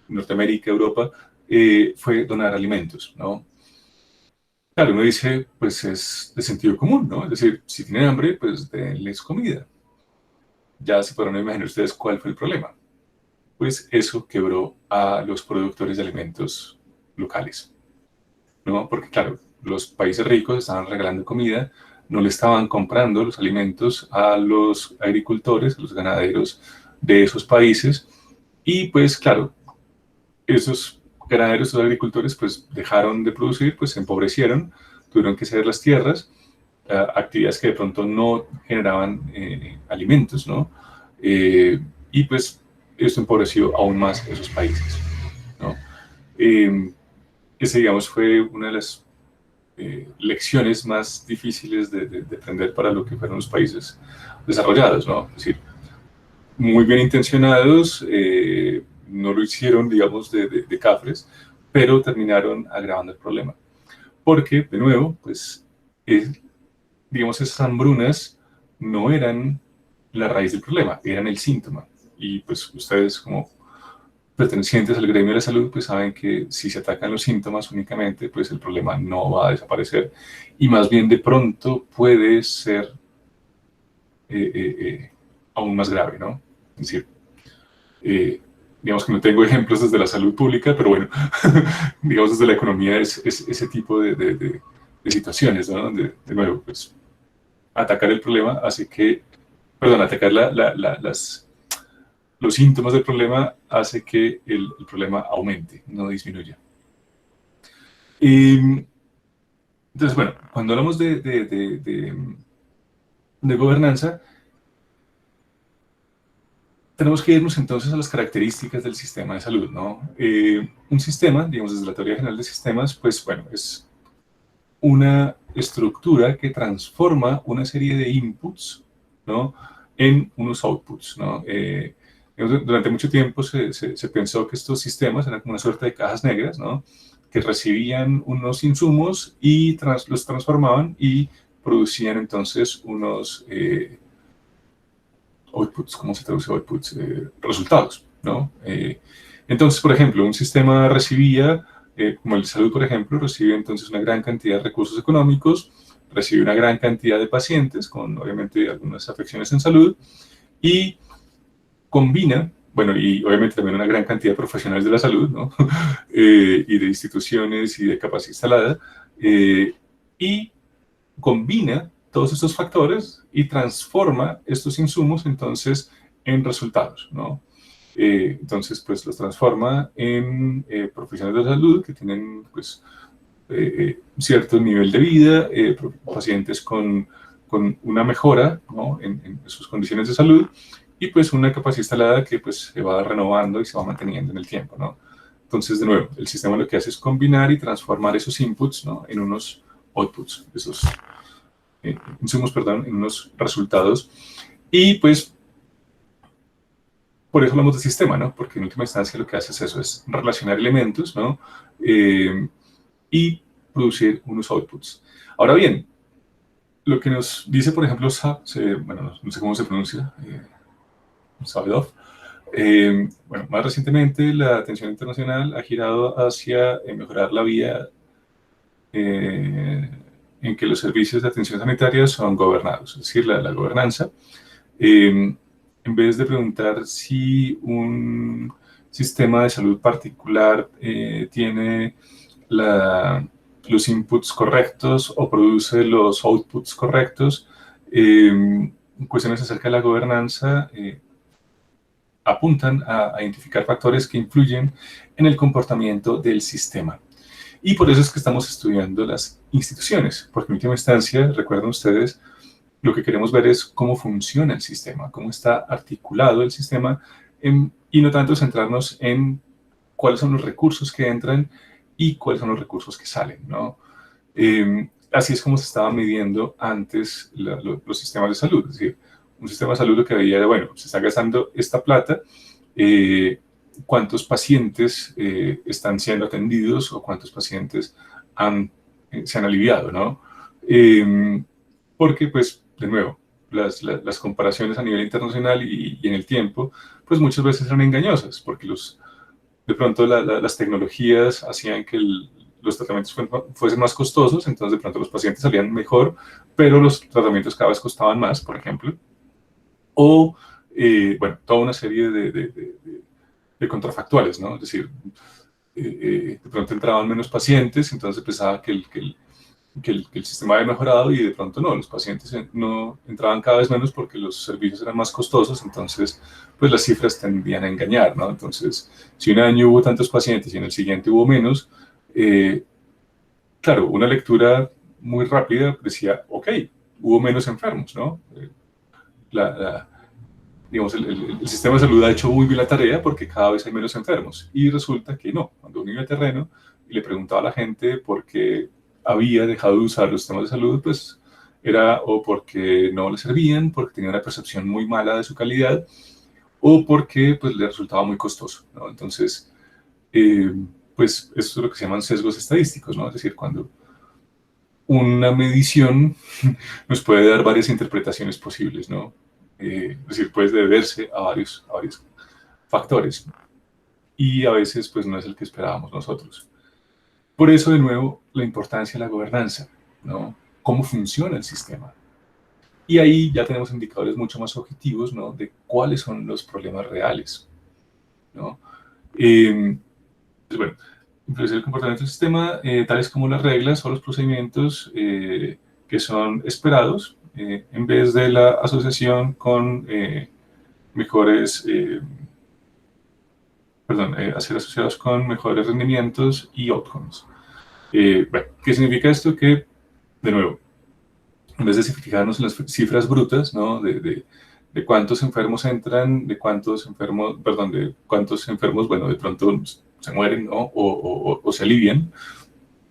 Norteamérica, Europa, fue donar alimentos, ¿no? Claro, uno dice, pues es de sentido común, ¿no? Es decir, si tienen hambre, pues denles comida. Ya se podrán imaginar ustedes cuál fue el problema. Pues eso quebró a los productores de alimentos locales, ¿no? Porque claro, los países ricos estaban regalando comida, no le estaban comprando los alimentos a los agricultores, a los ganaderos de esos países, y pues claro, esos ganaderos, esos agricultores, pues dejaron de producir, pues se empobrecieron, tuvieron que ceder las tierras, actividades que de pronto no generaban alimentos, ¿no? Y pues esto empobreció aún más esos países, ¿no? Ese, digamos, fue una de las lecciones más difíciles de aprender para lo que fueron los países desarrollados, ¿no? Es decir, muy bien intencionados, no lo hicieron, digamos, de cafres, pero terminaron agravando el problema. Porque, de nuevo, pues, digamos, esas hambrunas no eran la raíz del problema, eran el síntoma. Y pues ustedes como pertenecientes al gremio de la salud, pues saben que si se atacan los síntomas únicamente, pues el problema no va a desaparecer. Y más bien de pronto puede ser aún más grave, ¿no? Es decir, digamos que no tengo ejemplos desde la salud pública, pero bueno, digamos desde la economía es ese tipo de situaciones, ¿no? Donde, de nuevo, pues atacar el problema hace que, perdón, atacar los síntomas del problema hace que el problema aumente, no disminuya. Entonces, bueno, cuando hablamos de gobernanza, tenemos que irnos entonces a las características del sistema de salud, ¿no? Un sistema, digamos desde la teoría general de sistemas, pues bueno, es una estructura que transforma una serie de inputs, ¿no? En unos outputs, ¿no? Durante mucho tiempo se pensó que estos sistemas eran como una suerte de cajas negras, ¿no? Que recibían unos insumos y los transformaban y producían entonces unos outputs, ¿cómo se traduce outputs? Resultados, ¿no? Entonces, por ejemplo, un sistema recibía, como el de salud, por ejemplo, recibe entonces una gran cantidad de recursos económicos, recibe una gran cantidad de pacientes con, obviamente, algunas afecciones en salud y combina, bueno, y obviamente también una gran cantidad de profesionales de la salud, ¿no? Y de instituciones y de capacidad instalada, y combina todos estos factores y transforma estos insumos entonces en resultados, ¿no? Entonces, pues los transforma en profesionales de salud que tienen, pues, cierto nivel de vida, pacientes con una mejora, ¿no? en sus condiciones de salud y pues una capacidad instalada que pues se va renovando y se va manteniendo en el tiempo, ¿no? Entonces, de nuevo, el sistema lo que hace es combinar y transformar esos inputs, ¿no? En unos outputs, esos insumos, perdón, en unos resultados. Y pues, por eso hablamos de sistema, ¿no? Porque en última instancia lo que hace es eso, es relacionar elementos, ¿no? Y producir unos outputs. Ahora bien, lo que nos dice, por ejemplo, bueno, no sé cómo se pronuncia, Sabedov, bueno, más recientemente la atención internacional ha girado hacia mejorar la vía en que los servicios de atención sanitaria son gobernados, es decir, la gobernanza. En vez de preguntar si un sistema de salud particular tiene los inputs correctos o produce los outputs correctos, cuestiones acerca de la gobernanza apuntan a identificar factores que influyen en el comportamiento del sistema. Y por eso es que estamos estudiando las instituciones, porque en última instancia, recuerden ustedes, lo que queremos ver es cómo funciona el sistema, cómo está articulado el sistema, y no tanto centrarnos en cuáles son los recursos que entran y cuáles son los recursos que salen, ¿no? Así es como se estaba midiendo antes los sistemas de salud. Es decir, un sistema de salud lo que veía era, bueno, se está gastando esta plata, cuántos pacientes están siendo atendidos o cuántos pacientes se han aliviado, ¿no? Porque, pues, de nuevo, las comparaciones a nivel internacional y en el tiempo, pues muchas veces eran engañosas, porque de pronto las tecnologías hacían que los tratamientos fuesen más costosos, entonces de pronto los pacientes salían mejor, pero los tratamientos cada vez costaban más, por ejemplo. O, bueno, toda una serie de contrafactuales, ¿no? Es decir, de pronto entraban menos pacientes, entonces pensaba que el sistema había mejorado y de pronto no, los pacientes no entraban cada vez menos porque los servicios eran más costosos, entonces pues las cifras tendían a engañar, ¿no? Entonces, si un año hubo tantos pacientes y en el siguiente hubo menos, claro, una lectura muy rápida decía, ok, hubo menos enfermos, ¿no? Digamos, el sistema de salud ha hecho muy bien la tarea porque cada vez hay menos enfermos. Y resulta que no. Cuando uno iba a terreno y le preguntaba a la gente por qué había dejado de usar los sistemas de salud, pues era o porque no le servían, porque tenía una percepción muy mala de su calidad, o porque pues, le resultaba muy costoso, ¿no? Entonces, pues esto es lo que se llaman sesgos estadísticos, ¿no? Es decir, cuando una medición nos puede dar varias interpretaciones posibles, ¿no? Es decir, puede deberse a varios factores y a veces pues no es el que esperábamos nosotros. Por eso, de nuevo, la importancia de la gobernanza, ¿no? Cómo funciona el sistema. Y ahí ya tenemos indicadores mucho más objetivos, ¿no? De cuáles son los problemas reales, ¿no? Pues bueno, influencia el comportamiento del sistema, tales como las reglas o los procedimientos que son esperados, en vez de la asociación con mejores, hacer asociados con mejores rendimientos y outcomes. Bueno, ¿qué significa esto? Que, de nuevo, en vez de fijarnos en las cifras brutas, ¿no? De cuántos enfermos entran, de cuántos enfermos, bueno, de pronto se mueren, ¿no? O se alivian,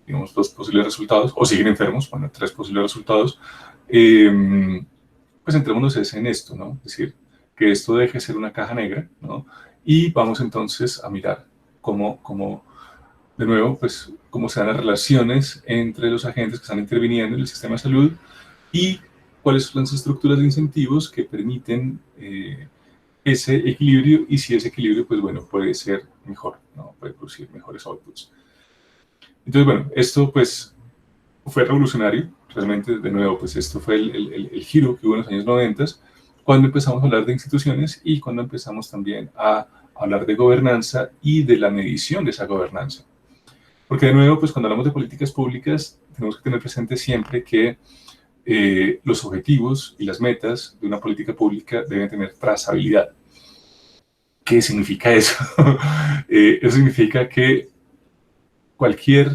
digamos, dos posibles resultados, o siguen enfermos, bueno, tres posibles resultados, pues entrémonos en esto, ¿no? Es decir, que esto deje de ser una caja negra, ¿no? Y vamos entonces a mirar cómo de nuevo, pues cómo se dan las relaciones entre los agentes que están interviniendo en el sistema de salud y cuáles son las estructuras de incentivos que permiten ese equilibrio y si ese equilibrio, pues bueno, puede ser mejor, ¿no? Puede producir mejores outputs. Entonces, bueno, esto pues fue revolucionario, realmente, de nuevo, pues esto fue el giro que hubo en los años 90, cuando empezamos a hablar de instituciones y cuando empezamos también a hablar de gobernanza y de la medición de esa gobernanza. Porque de nuevo, pues cuando hablamos de políticas públicas, tenemos que tener presente siempre que los objetivos y las metas de una política pública deben tener trazabilidad. ¿Qué significa eso? Eso significa que cualquier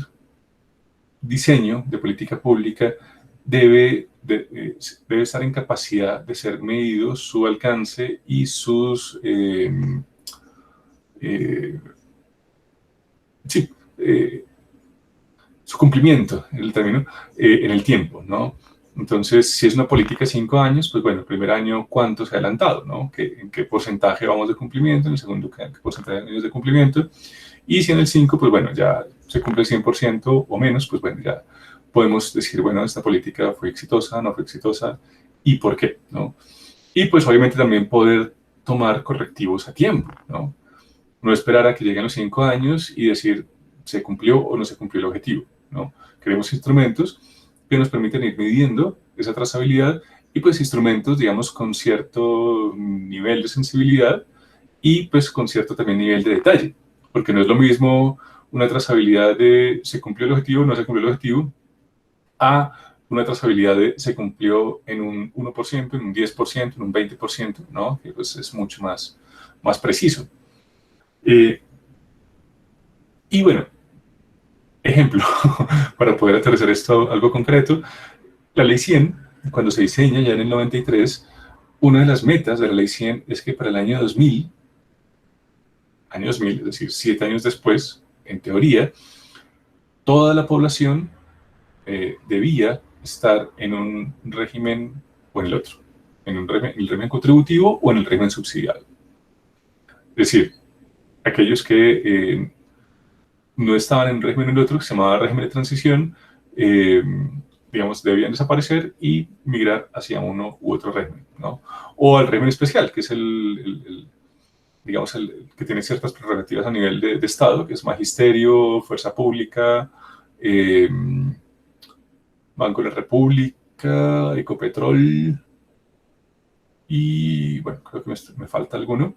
diseño de política pública debe estar en capacidad de ser medido su alcance y sus su cumplimiento, en el término, en el tiempo, ¿no? Entonces, si es una política de 5 años, pues bueno, el primer año, ¿cuánto se ha adelantado, no? ¿En qué porcentaje vamos de cumplimiento? En el segundo, ¿qué porcentaje de años de cumplimiento? Y si en el 5, pues bueno, ya se cumple el 100% o menos, pues bueno, ya podemos decir, bueno, esta política fue exitosa, no fue exitosa, y por qué, ¿no? Y pues obviamente también poder tomar correctivos a tiempo, ¿no? No esperar a que lleguen los 5 años y decir, ¿se cumplió o no se cumplió el objetivo? ¿No? Queremos instrumentos que nos permiten ir midiendo esa trazabilidad y pues instrumentos, digamos, con cierto nivel de sensibilidad y pues con cierto también nivel de detalle, porque no es lo mismo una trazabilidad de se cumplió el objetivo o no se cumplió el objetivo a una trazabilidad de se cumplió en un 1%, en un 10%, en un 20%, ¿no? Que pues es mucho más más preciso. Y bueno, ejemplo, para poder aterrizar esto a algo concreto, la Ley 100, cuando se diseña ya en el 93, una de las metas de la Ley 100 es que para el año 2000, es decir, 7 años después, en teoría, toda la población debía estar en un régimen o en el otro, en el régimen contributivo o en el régimen subsidiado. Es decir, aquellos que no estaban en un régimen o en el otro, que se llamaba régimen de transición, digamos, debían desaparecer y migrar hacia uno u otro régimen, ¿no? O al régimen especial, que es digamos, el que tiene ciertas prerrogativas a nivel de Estado, que es magisterio, fuerza pública, Banco de la República, Ecopetrol, y bueno, creo que me falta alguno,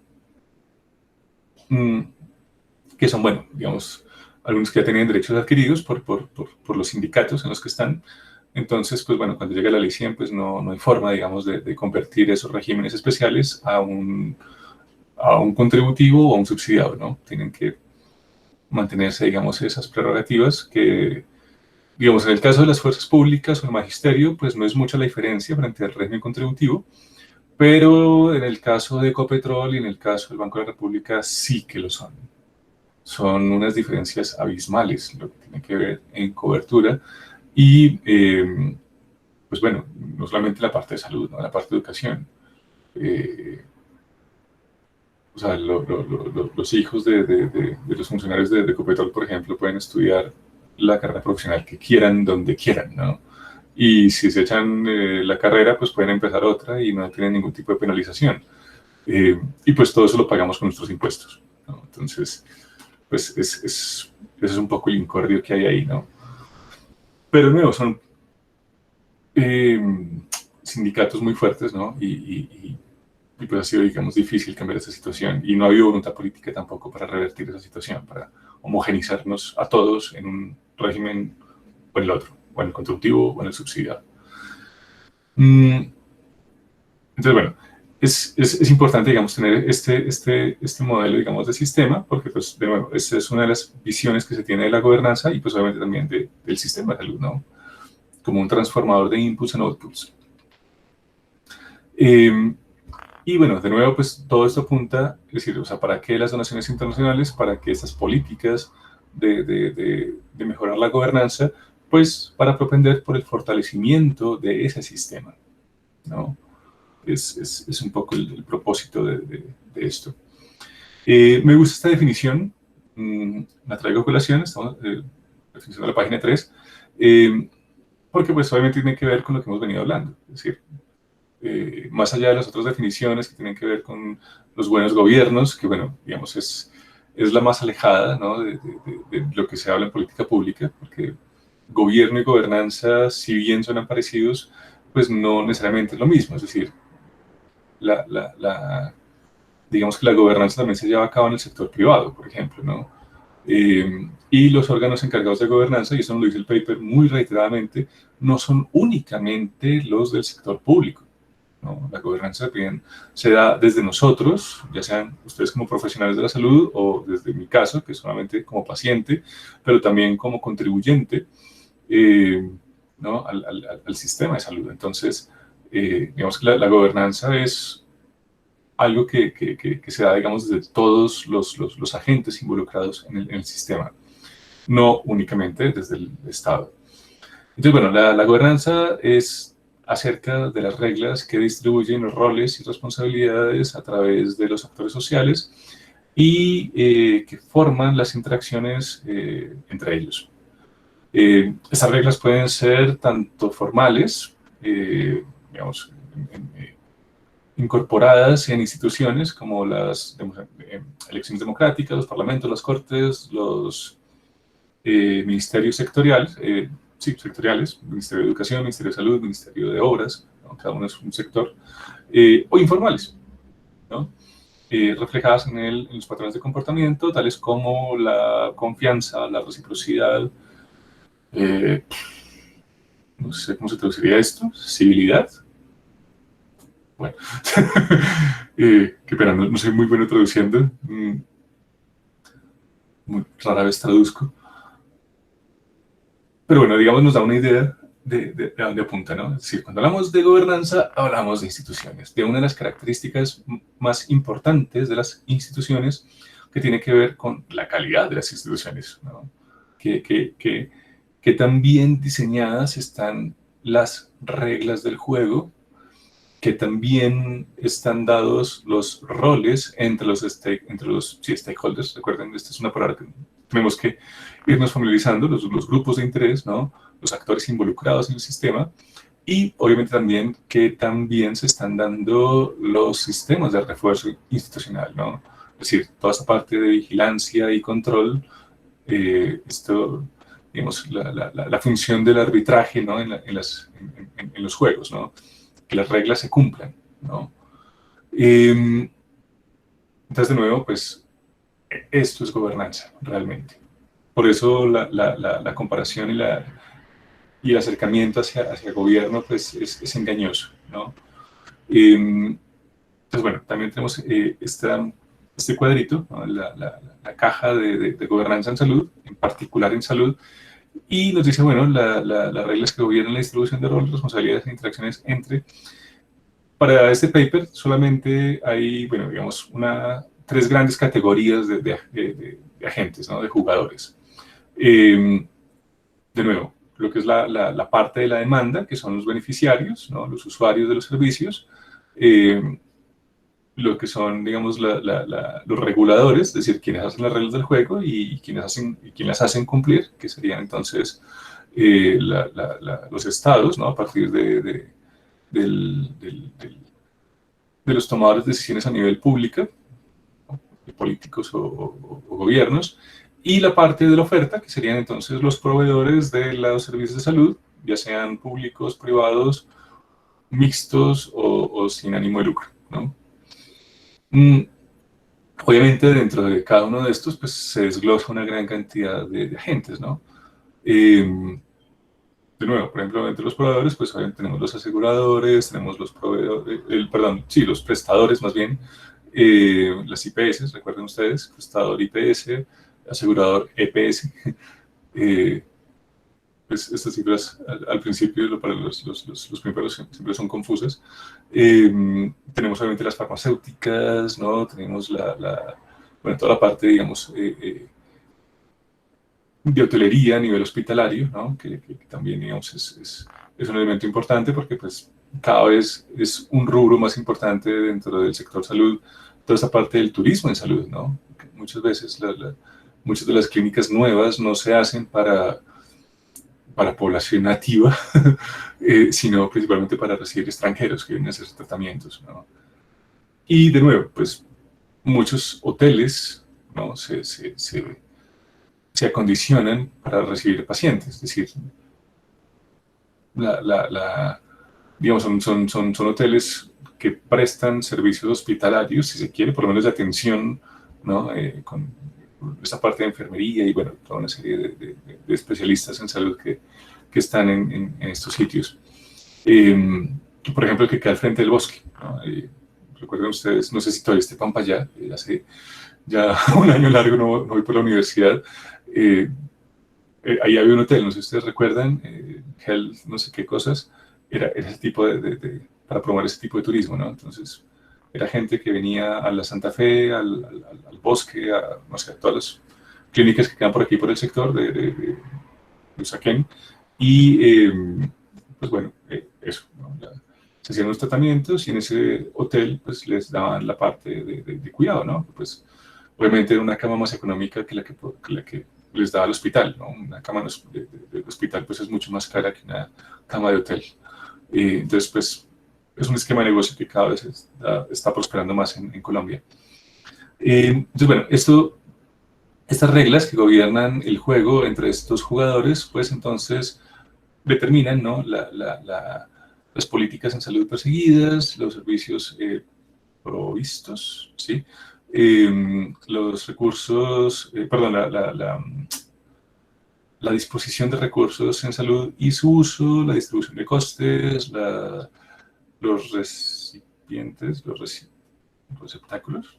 que son, bueno, digamos, algunos que ya tenían derechos adquiridos por los sindicatos en los que están. Entonces, pues bueno, cuando llega la Ley 100, pues no hay forma, digamos, de convertir esos regímenes especiales a un contributivo o a un subsidiado, ¿no? Tienen que mantenerse, digamos, esas prerrogativas que, digamos, en el caso de las fuerzas públicas o el magisterio, pues no es mucha la diferencia frente al régimen contributivo, pero en el caso de Ecopetrol y en el caso del Banco de la República sí que lo son. Son unas diferencias abismales lo que tiene que ver en cobertura y, pues bueno, no solamente la parte de salud, ¿no? La parte de educación. O sea, los hijos de los funcionarios de Ecopetrol, por ejemplo, pueden estudiar la carrera profesional que quieran, donde quieran, ¿no? Y si se echan la carrera, pues pueden empezar otra y no tienen ningún tipo de penalización. Y pues todo eso lo pagamos con nuestros impuestos, ¿no? Entonces, pues ese es un poco el incordio que hay ahí, ¿no? Pero de nuevo, son sindicatos muy fuertes, ¿no? Y pues ha sido, digamos, difícil cambiar esa situación. Y no ha habido voluntad política tampoco para revertir esa situación, para homogenizarnos a todos en un régimen o en el otro, o en el contributivo o en el subsidiado. Entonces, bueno, es importante, digamos, tener este modelo, digamos, de sistema, porque, pues, de nuevo, esta es una de las visiones que se tiene de la gobernanza y, pues, obviamente también del sistema de salud, ¿no? Como un transformador de inputs en outputs. Y bueno, de nuevo, pues todo esto apunta, es decir, o sea, ¿para qué las donaciones internacionales? Para que estas políticas de mejorar la gobernanza, pues para propender por el fortalecimiento de ese sistema, ¿no? Es un poco el propósito de esto. Me gusta esta definición, la traigo a colación, estamos definición de la página 3, porque pues obviamente tiene que ver con lo que hemos venido hablando, es decir, más allá de las otras definiciones que tienen que ver con los buenos gobiernos, que bueno, digamos es la más alejada, ¿no? de lo que se habla en política pública, porque gobierno y gobernanza, si bien son parecidos, pues no necesariamente es lo mismo, es decir, digamos que la gobernanza también se lleva a cabo en el sector privado, por ejemplo, ¿no? Y los órganos encargados de gobernanza, y eso nos lo dice el paper muy reiteradamente, no son únicamente los del sector público, ¿no? La gobernanza también se da desde nosotros, ya sean ustedes como profesionales de la salud o desde mi caso, que es solamente como paciente, pero también como contribuyente, ¿no? al sistema de salud. Entonces, digamos que la gobernanza es algo que se da, digamos, desde todos los agentes involucrados en el sistema, no únicamente desde el Estado. Entonces, bueno, la gobernanza es acerca de las reglas que distribuyen los roles y responsabilidades a través de los actores sociales y que forman las interacciones entre ellos. Estas reglas pueden ser tanto formales, digamos, incorporadas en instituciones como las elecciones democráticas, los parlamentos, las cortes, los ministerios sectoriales, sectoriales, Ministerio de Educación, Ministerio de Salud, Ministerio de Obras, ¿no? Cada uno es un sector, o informales, ¿no? Reflejadas en los patrones de comportamiento, tales como la confianza, la reciprocidad, no sé cómo se traduciría esto, civilidad. Bueno, qué pena, no soy muy bueno traduciendo, muy rara vez traduzco. Pero bueno, digamos, nos da una idea de dónde apunta, ¿no? Es decir, cuando hablamos de gobernanza, hablamos de instituciones, de una de las características más importantes de las instituciones que tiene que ver con la calidad de las instituciones, ¿no? Que tan bien diseñadas están las reglas del juego, que también están dados los roles entre los stakeholders. Recuerden, esta es una palabra que tenemos que irnos familiarizando, los grupos de interés, ¿no? Los actores involucrados en el sistema, y obviamente también que también se están dando los sistemas de refuerzo institucional, ¿no? Es decir, toda esa parte de vigilancia y control, digamos, la función del arbitraje, ¿no? En los juegos, ¿no? Que las reglas se cumplan, ¿no? Entonces, de nuevo, pues, esto es gobernanza, realmente. Por eso la comparación y el acercamiento hacia el gobierno, pues, es engañoso, ¿no? Entonces, bueno, también tenemos este cuadrito, ¿no? La caja de gobernanza en salud, en particular en salud, y nos dice, bueno, las reglas que gobiernan la distribución de roles, responsabilidades e interacciones entre. Para este paper solamente hay, bueno, digamos, tres grandes categorías de agentes, ¿no? De jugadores. De nuevo, lo que es la parte de la demanda, que son los beneficiarios, ¿no? Los usuarios de los servicios. Lo que son, digamos, los reguladores, es decir, quienes hacen las reglas del juego y quienes las hacen cumplir, que serían entonces los estados, ¿no? A partir de los tomadores de decisiones a nivel público, de políticos o gobiernos, y la parte de la oferta, que serían entonces los proveedores de los servicios de salud, ya sean públicos, privados, mixtos o sin ánimo de lucro, ¿no? Obviamente dentro de cada uno de estos pues, se desglosa una gran cantidad de agentes, ¿no? De nuevo, por ejemplo, entre los proveedores, pues obviamente tenemos los aseguradores, tenemos los proveedores, los prestadores más bien, las IPS, recuerden ustedes, prestador IPS, asegurador EPS. Pues estas cifras al principio para los primeros siempre son confusas. Tenemos obviamente las farmacéuticas, ¿no? Tenemos bueno, toda la parte, digamos, de hotelería a nivel hospitalario, ¿no? Que también, digamos, es un elemento importante porque pues cada vez es un rubro más importante dentro del sector salud, toda esa parte del turismo en salud, ¿no? Que muchas veces muchas de las clínicas nuevas no se hacen para población nativa, sino principalmente para recibir extranjeros que vienen a hacer tratamientos, ¿no? Y de nuevo, pues muchos hoteles, ¿no? se acondicionan para recibir pacientes, es decir, digamos, son hoteles que prestan servicios hospitalarios, si se quiere, por lo menos de atención, ¿no? Con esta parte de enfermería y, bueno, toda una serie de especialistas en salud que están en estos sitios. Por ejemplo, el que queda al frente del bosque, ¿no? Recuerden ustedes, no sé si todavía esté Pampayá, hace ya un año largo no voy por la universidad. Ahí había un hotel, no sé si ustedes recuerdan, Health, no sé qué cosas, era ese tipo para promover ese tipo de turismo, ¿no? Entonces, era gente que venía a la Santa Fe, al bosque, no sé, a todas las clínicas que quedan por aquí, por el sector de Usaquén, y pues bueno, eso, ¿no? Se hacían los tratamientos y en ese hotel pues les daban la parte de cuidado, ¿no? Pues obviamente era una cama más económica que la que les daba el hospital, ¿no? Una cama de hospital pues es mucho más cara que una cama de hotel. Entonces pues es un esquema de negocio que cada vez está prosperando más en Colombia. Entonces bueno, estas reglas que gobiernan el juego entre estos jugadores pues entonces determinan, ¿no? Las políticas en salud perseguidas, los servicios provistos, ¿sí? Los recursos, perdón, la disposición de recursos en salud y su uso, la distribución de costes, los recipientes, receptáculos,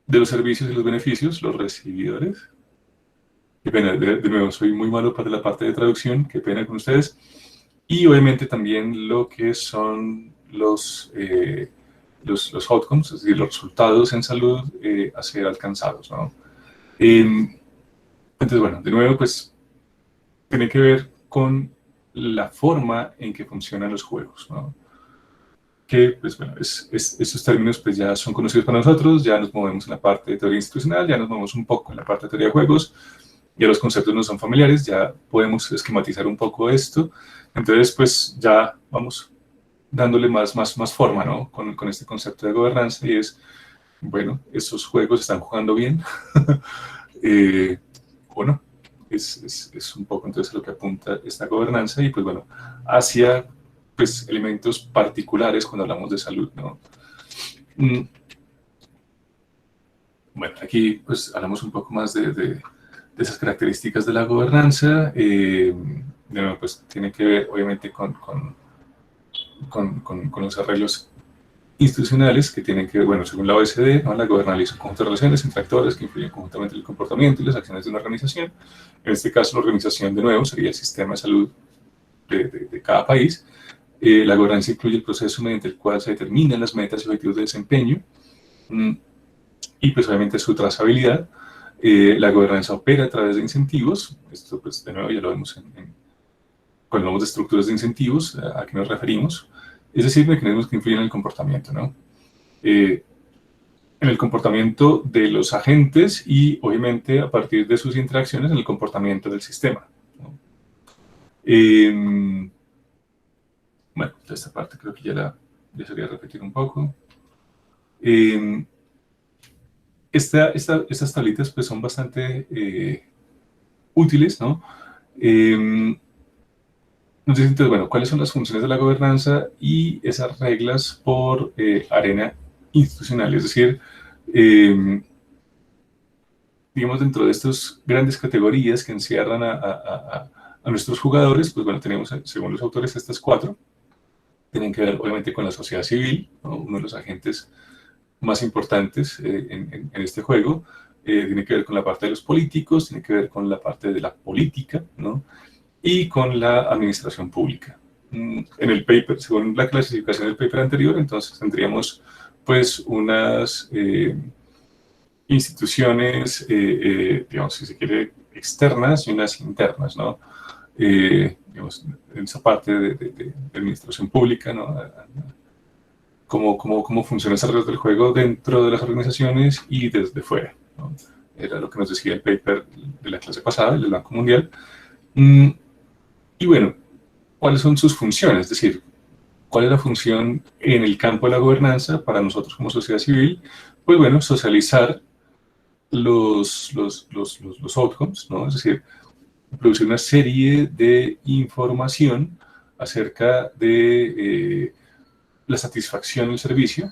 de los servicios y los beneficios, los recibidores. Qué pena, de nuevo, soy muy malo para la parte de traducción, qué pena con ustedes. Y obviamente también lo que son los outcomes, es decir, los resultados en salud a ser alcanzados, ¿no? Entonces, bueno, de nuevo, pues, tiene que ver con la forma en que funcionan los juegos, ¿no? Que, pues, bueno, estos términos pues ya son conocidos para nosotros, ya nos movemos en la parte de teoría institucional, ya nos movemos un poco en la parte de teoría de juegos, ya los conceptos no son familiares, ya podemos esquematizar un poco esto, entonces, pues, ya vamos dándole más forma, ¿no? Con este concepto de gobernanza, y es, bueno, estos juegos están jugando bien, bueno, es un poco entonces a lo que apunta esta gobernanza, y pues bueno, hacia pues elementos particulares cuando hablamos de salud, ¿no? Bueno, aquí pues hablamos un poco más de esas características de la gobernanza, pues tiene que ver obviamente con los arreglos institucionales que tienen que ver, bueno, según la OECD, ¿no? La gobernanza es un conjunto de relaciones entre actores que influyen conjuntamente en el comportamiento y las acciones de una organización. En este caso, la organización, de nuevo, sería el sistema de salud de cada país. La gobernanza incluye el proceso mediante el cual se determinan las metas y objetivos de desempeño y, pues, obviamente, su trazabilidad. La gobernanza opera a través de incentivos. Esto, pues, de nuevo, ya lo vemos cuando hablamos de estructuras de incentivos, ¿a qué nos referimos? Es decir, mecanismos que influyen en el comportamiento, ¿no? En el comportamiento de los agentes y, obviamente, a partir de sus interacciones, en el comportamiento del sistema, ¿no? Bueno, esta parte creo que ya sería repetir un poco. Estas tablitas pues son bastante útiles, ¿no? Entonces, bueno, ¿cuáles son las funciones de la gobernanza y esas reglas por arena institucional? Es decir, digamos, dentro de estas grandes categorías que encierran a nuestros jugadores, pues bueno, tenemos, según los autores, estas 4. Tienen que ver, obviamente, con la sociedad civil, ¿no? Uno de los agentes más importantes en este juego. Tiene que ver con la parte de los políticos, tiene que ver con la parte de la política, ¿no? Y con la administración pública. En el paper, según la clasificación del paper anterior, entonces tendríamos pues unas instituciones, digamos, si se quiere, externas y unas internas, ¿no? Digamos, en esa parte de administración pública, ¿no? Cómo funciona esa red del juego dentro de las organizaciones y desde fuera, ¿no? Era lo que nos decía el paper de la clase pasada, el del Banco Mundial. Y bueno, ¿cuáles son sus funciones? Es decir, ¿cuál es la función en el campo de la gobernanza para nosotros como sociedad civil? Pues bueno, socializar los outcomes, ¿no? Es decir, producir una serie de información acerca de la satisfacción del servicio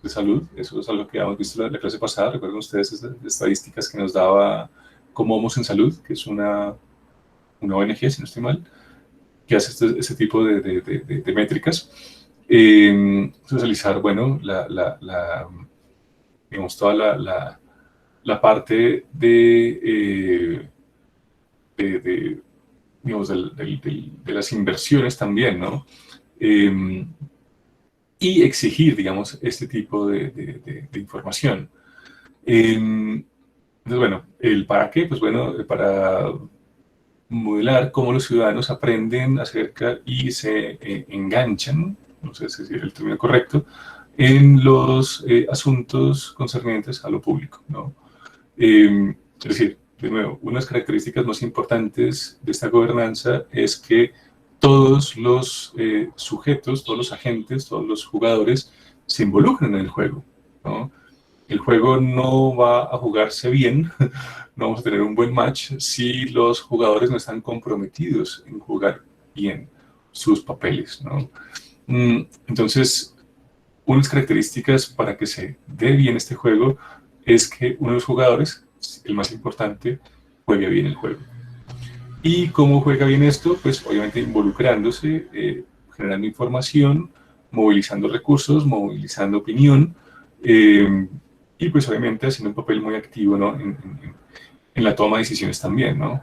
de salud. Eso es algo que habíamos visto en la clase pasada. Recuerden ustedes esas estadísticas que nos daba Cómo Vamos en Salud, que es una ONG, si no estoy mal, que hace ese tipo de métricas. Socializar, bueno, digamos, toda la parte digamos, de las inversiones también, ¿no? Y exigir, digamos, este tipo de información. Entonces, bueno, ¿el para qué? Pues bueno, para modelar cómo los ciudadanos aprenden acerca y se enganchan, no sé si es el término correcto, en los asuntos concernientes a lo público, ¿no? Es decir, de nuevo, unas características más importantes de esta gobernanza es que todos los sujetos, todos los agentes, todos los jugadores se involucran en el juego, ¿no? El juego no va a jugarse bien, no vamos a tener un buen match si los jugadores no están comprometidos en jugar bien sus papeles, ¿no? Entonces, unas características para que se dé bien este juego es que uno de los jugadores, el más importante, juegue bien el juego. ¿Y cómo juega bien esto? Pues obviamente involucrándose, generando información, movilizando recursos, movilizando opinión, y pues obviamente haciendo un papel muy activo, ¿no? en la toma de decisiones también, ¿no?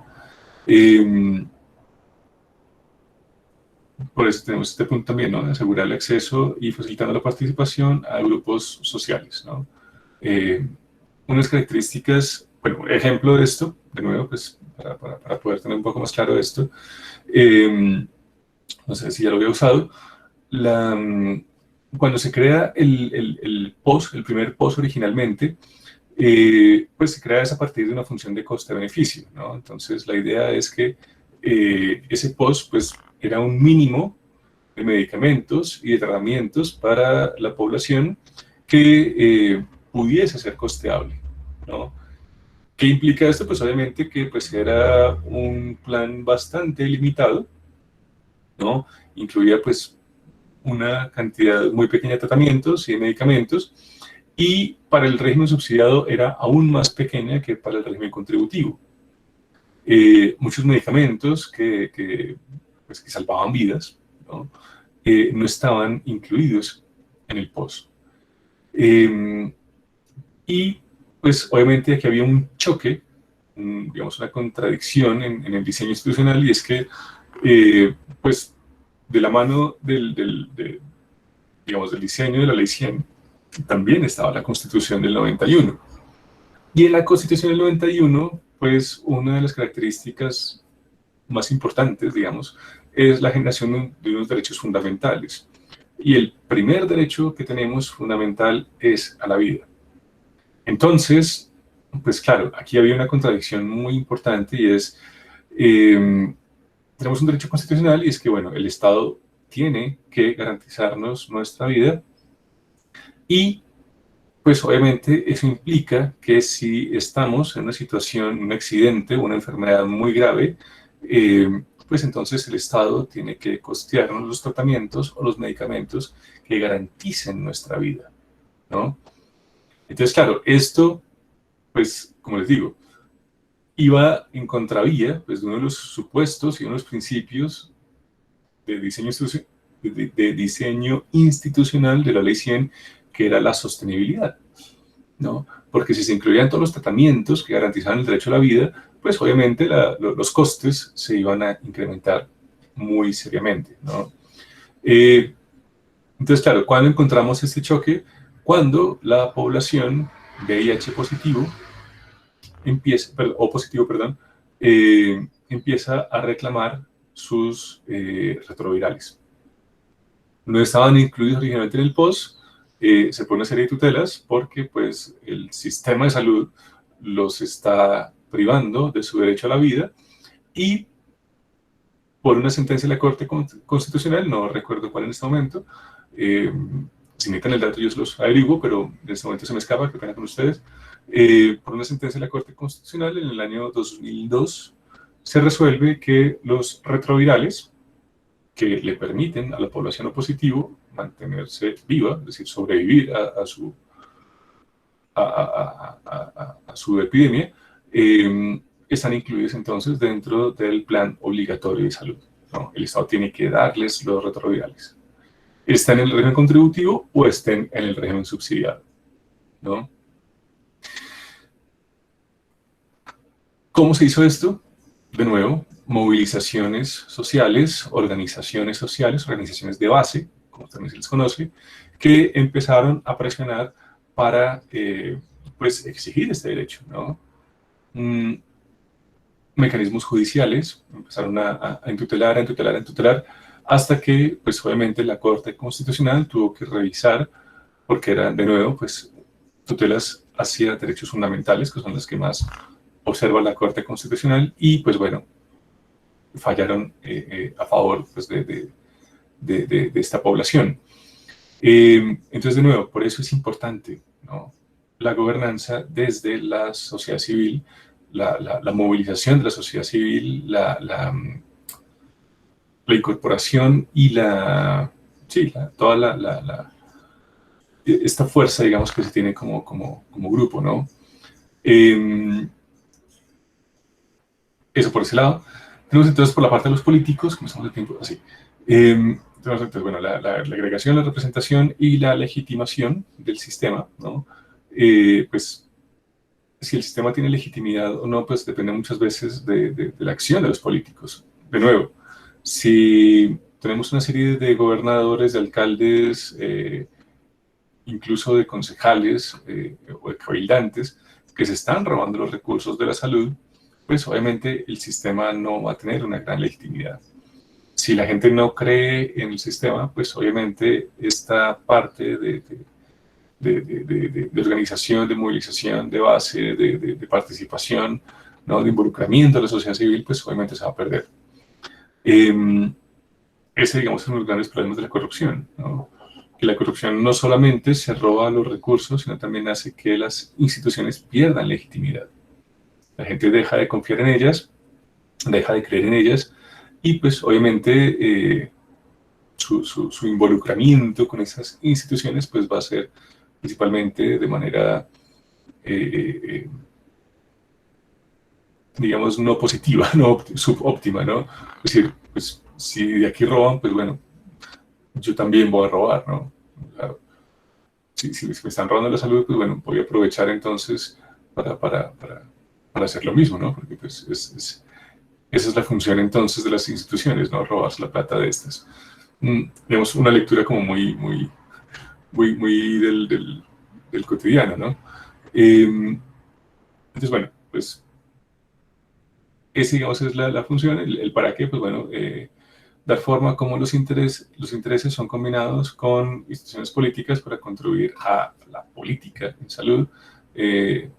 Por eso tenemos este punto también, ¿no? De asegurar el acceso y facilitando la participación a grupos sociales, ¿no? Unas características, bueno, ejemplo de esto, de nuevo, pues para poder tener un poco más claro esto, no sé si ya lo había usado, cuando se crea el POS, el primer POS originalmente, pues se crea a partir de una función de coste-beneficio, ¿no? Entonces la idea es que ese POS pues era un mínimo de medicamentos y de tratamientos para la población que pudiese ser costeable, ¿no? ¿Qué implica esto? Pues obviamente que pues era un plan bastante limitado, ¿no? Incluía pues una cantidad muy pequeña de tratamientos y de medicamentos, y para el régimen subsidiado era aún más pequeña que para el régimen contributivo. Muchos medicamentos pues, que salvaban vidas, ¿no? No estaban incluidos en el POS. Y pues obviamente aquí había un choque, digamos una contradicción en el diseño institucional, y es que pues de la mano digamos, del diseño de la Ley 100 también estaba la Constitución del 91. Y en la Constitución del 91, pues una de las características más importantes, digamos, es la generación de unos derechos fundamentales. Y el primer derecho que tenemos fundamental es a la vida. Entonces, pues claro, aquí había una contradicción muy importante, y es, tenemos un derecho constitucional, y es que, bueno, el Estado tiene que garantizarnos nuestra vida, y pues obviamente eso implica que si estamos en una situación, un accidente, una enfermedad muy grave, pues entonces el Estado tiene que costearnos los tratamientos o los medicamentos que garanticen nuestra vida, ¿no? Entonces, claro, esto, pues, como les digo, iba en contravía, pues, de uno de los supuestos y uno de los principios de diseño institucional de la Ley 100, que era la sostenibilidad, ¿no? Porque si se incluían todos los tratamientos que garantizaban el derecho a la vida, pues obviamente los costes se iban a incrementar muy seriamente, ¿no? Entonces, claro, ¿cuándo encontramos este choque? Cuando la población VIH positivo o positivo, perdón, empieza a reclamar sus retrovirales. No estaban incluidos originalmente en el POS, se pone una serie de tutelas porque pues, el sistema de salud los está privando de su derecho a la vida, y por una sentencia de la Corte Constitucional, no recuerdo cuál en este momento, si necesitan el dato yo se los averiguo, pero en este momento se me escapa, qué pena con ustedes, por una sentencia de la Corte Constitucional en el año 2002, se resuelve que los retrovirales que le permiten a la población O positivo mantenerse viva, es decir, sobrevivir a su epidemia, están incluidos entonces dentro del plan obligatorio de salud, ¿no? El Estado tiene que darles los retrovirales. Estén en el régimen contributivo o estén en el régimen subsidiado, ¿no? ¿Cómo se hizo esto? De nuevo, movilizaciones sociales, organizaciones de base, como también se les conoce, que empezaron a presionar para pues, exigir este derecho, ¿no? Mecanismos judiciales empezaron a entutelar, hasta que, pues obviamente, la Corte Constitucional tuvo que revisar, porque eran, de nuevo, pues, tutelas hacia derechos fundamentales, que son las que más observa la Corte Constitucional, y pues bueno, fallaron a favor pues, de esta población. Entonces, de nuevo, por eso es importante, ¿no? La gobernanza desde la sociedad civil, la movilización de la sociedad civil, la incorporación y toda esta fuerza, digamos, que se tiene como grupo, ¿no? Eso por ese lado. Tenemos entonces por la parte de los políticos, como estamos de tiempo, así. Entonces, bueno, la agregación, la representación y la legitimación del sistema, ¿no? Pues si el sistema tiene legitimidad o no, pues depende muchas veces de la acción de los políticos. De nuevo, si tenemos una serie de gobernadores, de alcaldes, incluso de concejales o de cabildantes que se están robando los recursos de la salud, pues obviamente el sistema no va a tener una gran legitimidad. Si la gente no cree en el sistema, pues obviamente esta parte de organización, de movilización, de base, de participación, ¿no? De involucramiento de la sociedad civil, pues obviamente se va a perder. Ese, digamos, es uno de los grandes problemas de la corrupción, ¿no? Que la corrupción no solamente se roba los recursos, sino también hace que las instituciones pierdan legitimidad. La gente deja de confiar en ellas, deja de creer en ellas, y pues obviamente su involucramiento con esas instituciones pues va a ser principalmente de manera, digamos, no positiva, no subóptima, ¿no? Es decir, pues si de aquí roban, pues bueno, yo también voy a robar, ¿no? Claro. Si me están robando la salud, pues bueno, voy a aprovechar entonces para hacer lo mismo, ¿no? Porque pues esa es la función entonces de las instituciones, ¿no? Robarse la plata de estas. Digamos, una lectura como muy del cotidiano, ¿no? Entonces, bueno, pues esa, digamos, es la función, el para qué, pues bueno, dar forma como los intereses son combinados con instituciones políticas para contribuir a la política en salud, en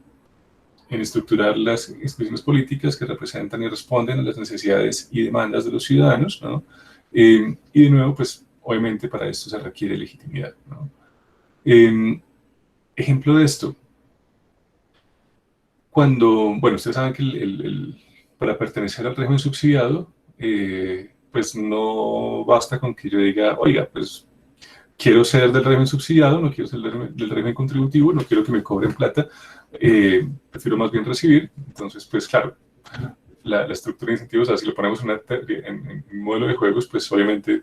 estructurar las instituciones políticas que representan y responden a las necesidades y demandas de los ciudadanos, ¿no? Y de nuevo, pues obviamente para esto se requiere legitimidad, ¿no? Ejemplo de esto, cuando, bueno, ustedes saben que para pertenecer al régimen subsidiado, pues no basta con que yo diga, oiga, pues quiero ser del régimen subsidiado, no quiero ser del régimen contributivo, no quiero que me cobren plata, prefiero más bien recibir. Entonces, pues claro, la estructura de incentivos, o sea, si lo ponemos en un modelo de juegos, pues obviamente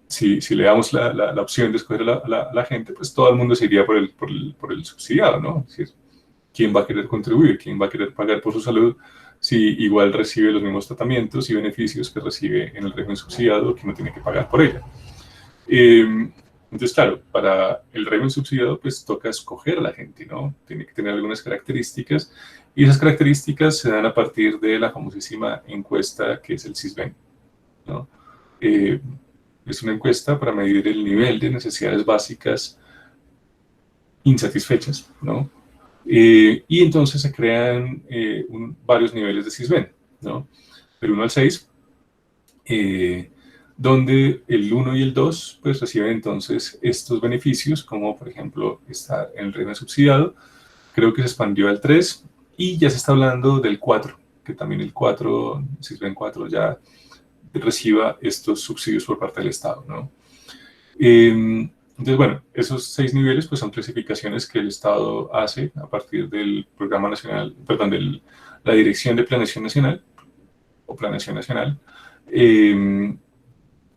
si le damos la opción de escoger a la gente, pues todo el mundo se iría por el subsidiado, ¿no? Es decir, ¿quién va a querer contribuir? ¿Quién va a querer pagar por su salud si igual recibe los mismos tratamientos y beneficios que recibe en el régimen subsidiado, que no tiene que pagar por ella? Entonces, claro, para el régimen subsidiado, pues toca escoger a la gente, ¿no? Tiene que tener algunas características, y esas características se dan a partir de la famosísima encuesta que es el CISBEN, ¿no? Es una encuesta para medir el nivel de necesidades básicas insatisfechas, ¿no? Y entonces se crean varios niveles de CISBEN, ¿no? Del 1 al 6, donde el 1 y el 2 pues reciben entonces estos beneficios, como por ejemplo estar en el régimen subsidiado. Creo que se expandió al 3 y ya se está hablando del 4, que también el 4, CISBEN 4 ya reciba estos subsidios por parte del Estado, ¿no? Entonces, bueno, esos 6 niveles pues son clasificaciones que el Estado hace a partir del Programa Nacional, perdón, de la Dirección de Planeación Nacional, o Planeación Nacional,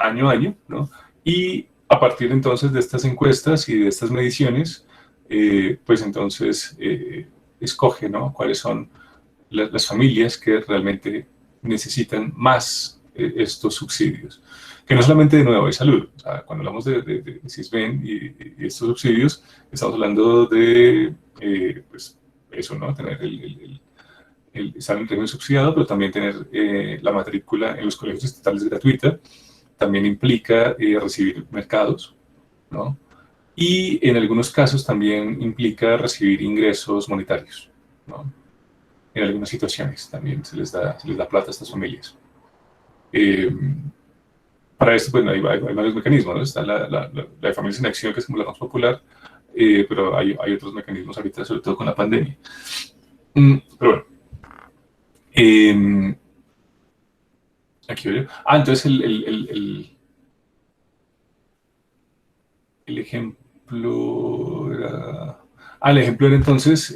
año a año, ¿no? Y a partir entonces de estas encuestas y de estas mediciones, pues entonces escoge, ¿no? Cuáles son las familias que realmente necesitan más estos subsidios. Que no solamente de nuevo de salud, o sea, cuando hablamos de CISBEN y estos subsidios, estamos hablando de, pues, eso, ¿no? Tener estar en el régimen subsidiado, pero también tener la matrícula en los colegios estatales gratuita, también implica recibir mercados, ¿no? Y en algunos casos también implica recibir ingresos monetarios, ¿no? En algunas situaciones también se les da plata a estas familias. Para esto, pues, hay varios mecanismos, ¿no? Está la de Familias en Acción, que es como la más popular, pero hay otros mecanismos ahorita, sobre todo con la pandemia. Pero bueno. Aquí veo. Entonces el ejemplo era... el ejemplo era entonces,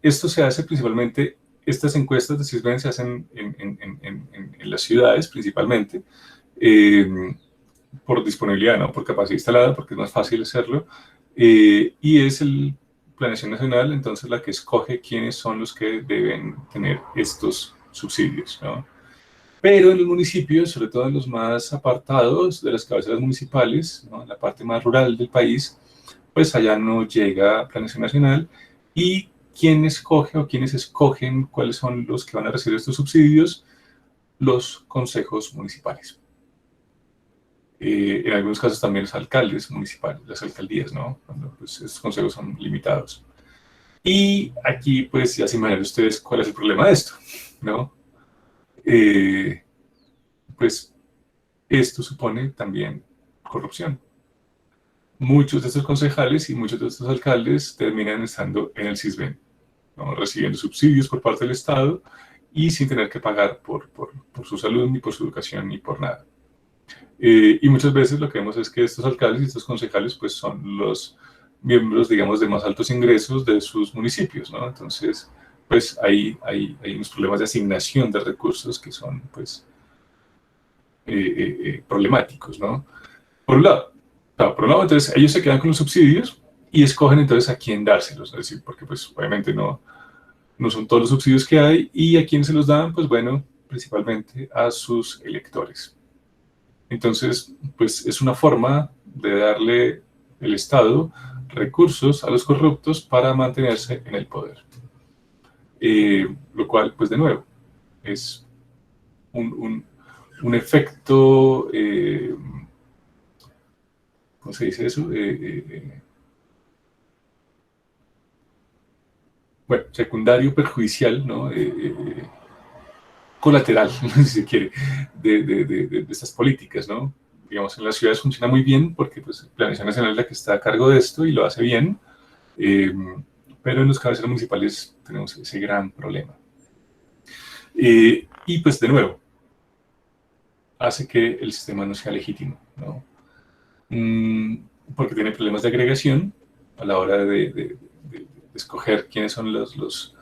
esto se hace principalmente, estas encuestas de CISBEN se hacen en las ciudades principalmente, por disponibilidad, no por capacidad instalada, porque es más fácil hacerlo, y es el Planeación Nacional, entonces, la que escoge quiénes son los que deben tener estos subsidios, ¿no? Pero en los municipios, sobre todo en los más apartados de las cabeceras municipales, ¿no?, en la parte más rural del país, pues allá no llega Planeación Nacional, y quién escoge o quiénes escogen cuáles son los que van a recibir estos subsidios, los consejos municipales. En algunos casos también los alcaldes municipales, las alcaldías, ¿no? Cuando pues, estos consejos son limitados. Y aquí, pues, ya se imaginan ustedes cuál es el problema de esto, ¿no? Pues, esto supone también corrupción. Muchos de estos concejales y muchos de estos alcaldes terminan estando en el CISBEN, ¿no?, recibiendo subsidios por parte del Estado y sin tener que pagar por su salud, ni por su educación, ni por nada. Y muchas veces lo que vemos es que estos alcaldes y estos concejales pues son los miembros, digamos, de más altos ingresos de sus municipios, ¿no? Entonces, pues hay unos problemas de asignación de recursos que son, pues, problemáticos, ¿no? Por un lado, claro, por un lado, entonces ellos se quedan con los subsidios y escogen entonces a quién dárselos, es decir, porque pues obviamente no son todos los subsidios que hay, y a quién se los dan, pues bueno, principalmente a sus electores. Entonces, pues es una forma de darle el Estado recursos a los corruptos para mantenerse en el poder. Lo cual, pues de nuevo, es un efecto, ¿cómo se dice eso? Bueno, secundario, perjudicial, ¿no? Colateral, si se quiere, de estas políticas, ¿no? Digamos, en las ciudades funciona muy bien porque pues, Planeación Nacional es la que está a cargo de esto y lo hace bien, pero en los cabeceras municipales tenemos ese gran problema. Y pues, de nuevo, hace que el sistema no sea legítimo, ¿no? Porque tiene problemas de agregación a la hora de escoger quiénes son los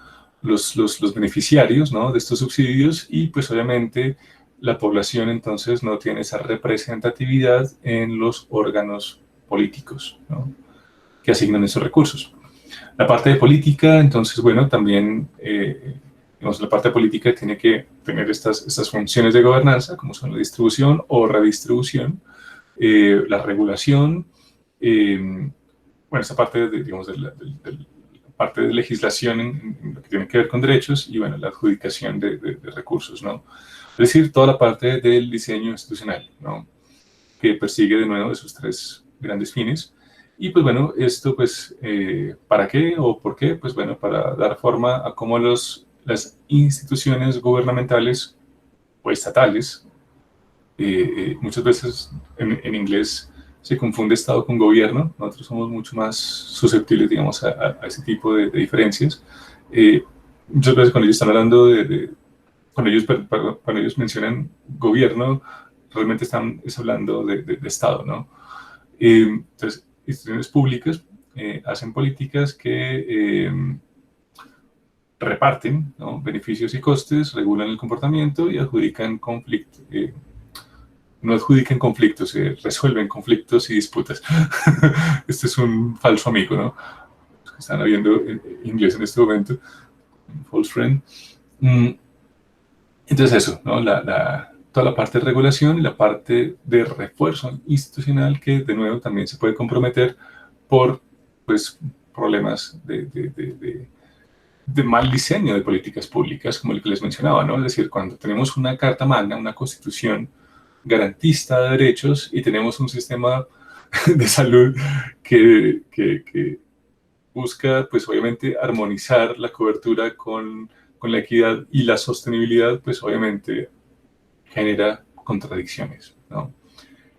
beneficiarios, ¿no?, de estos subsidios, y pues obviamente la población entonces no tiene esa representatividad en los órganos políticos, ¿no?, que asignan esos recursos. La parte de política, entonces, bueno, también, digamos, la parte de política tiene que tener estas funciones de gobernanza, como son la distribución o redistribución, la regulación, bueno, esa parte, digamos, parte de legislación en lo que tiene que ver con derechos, y bueno, la adjudicación de recursos, ¿no? Es decir, toda la parte del diseño institucional, ¿no?, que persigue de nuevo esos tres grandes fines. Y pues bueno, esto pues, ¿para qué o por qué? Pues bueno, para dar forma a cómo las instituciones gubernamentales o estatales, muchas veces en inglés se confunde Estado con gobierno. Nosotros somos mucho más susceptibles, digamos, a ese tipo de diferencias. Muchas veces cuando ellos están hablando cuando ellos mencionan gobierno, realmente están hablando de Estado, ¿no? Entonces, instituciones públicas hacen políticas que reparten, ¿no?, beneficios y costes, regulan el comportamiento y adjudican conflictos. No adjudican conflictos, resuelven conflictos y disputas. Este es un falso amigo, ¿no? Los que están viendo inglés en este momento, un false friend. Entonces eso, ¿no? Toda la parte de regulación y la parte de refuerzo institucional, que de nuevo también se puede comprometer por, pues, problemas de mal diseño de políticas públicas, como el que les mencionaba, ¿no? Es decir, cuando tenemos una carta magna, una constitución garantista de derechos, y tenemos un sistema de salud que busca, pues obviamente, armonizar la cobertura con la equidad y la sostenibilidad, pues obviamente genera contradicciones, ¿no?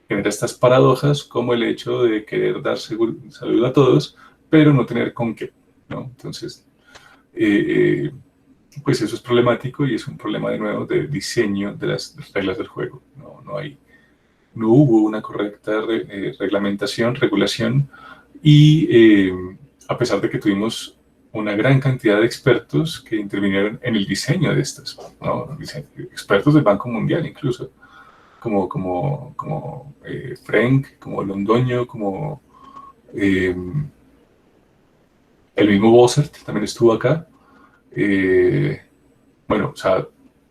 Genera estas paradojas, como el hecho de querer dar salud a todos, pero no tener con qué, ¿no? Entonces, pues eso es problemático, y es un problema de nuevo de diseño de las reglas del juego. No hubo una correcta reglamentación, regulación, y a pesar de que tuvimos una gran cantidad de expertos que intervinieron en el diseño de estas, ¿no? Expertos del Banco Mundial incluso, Frank, como Londoño, como el mismo Bossert también estuvo acá. Bueno, o sea,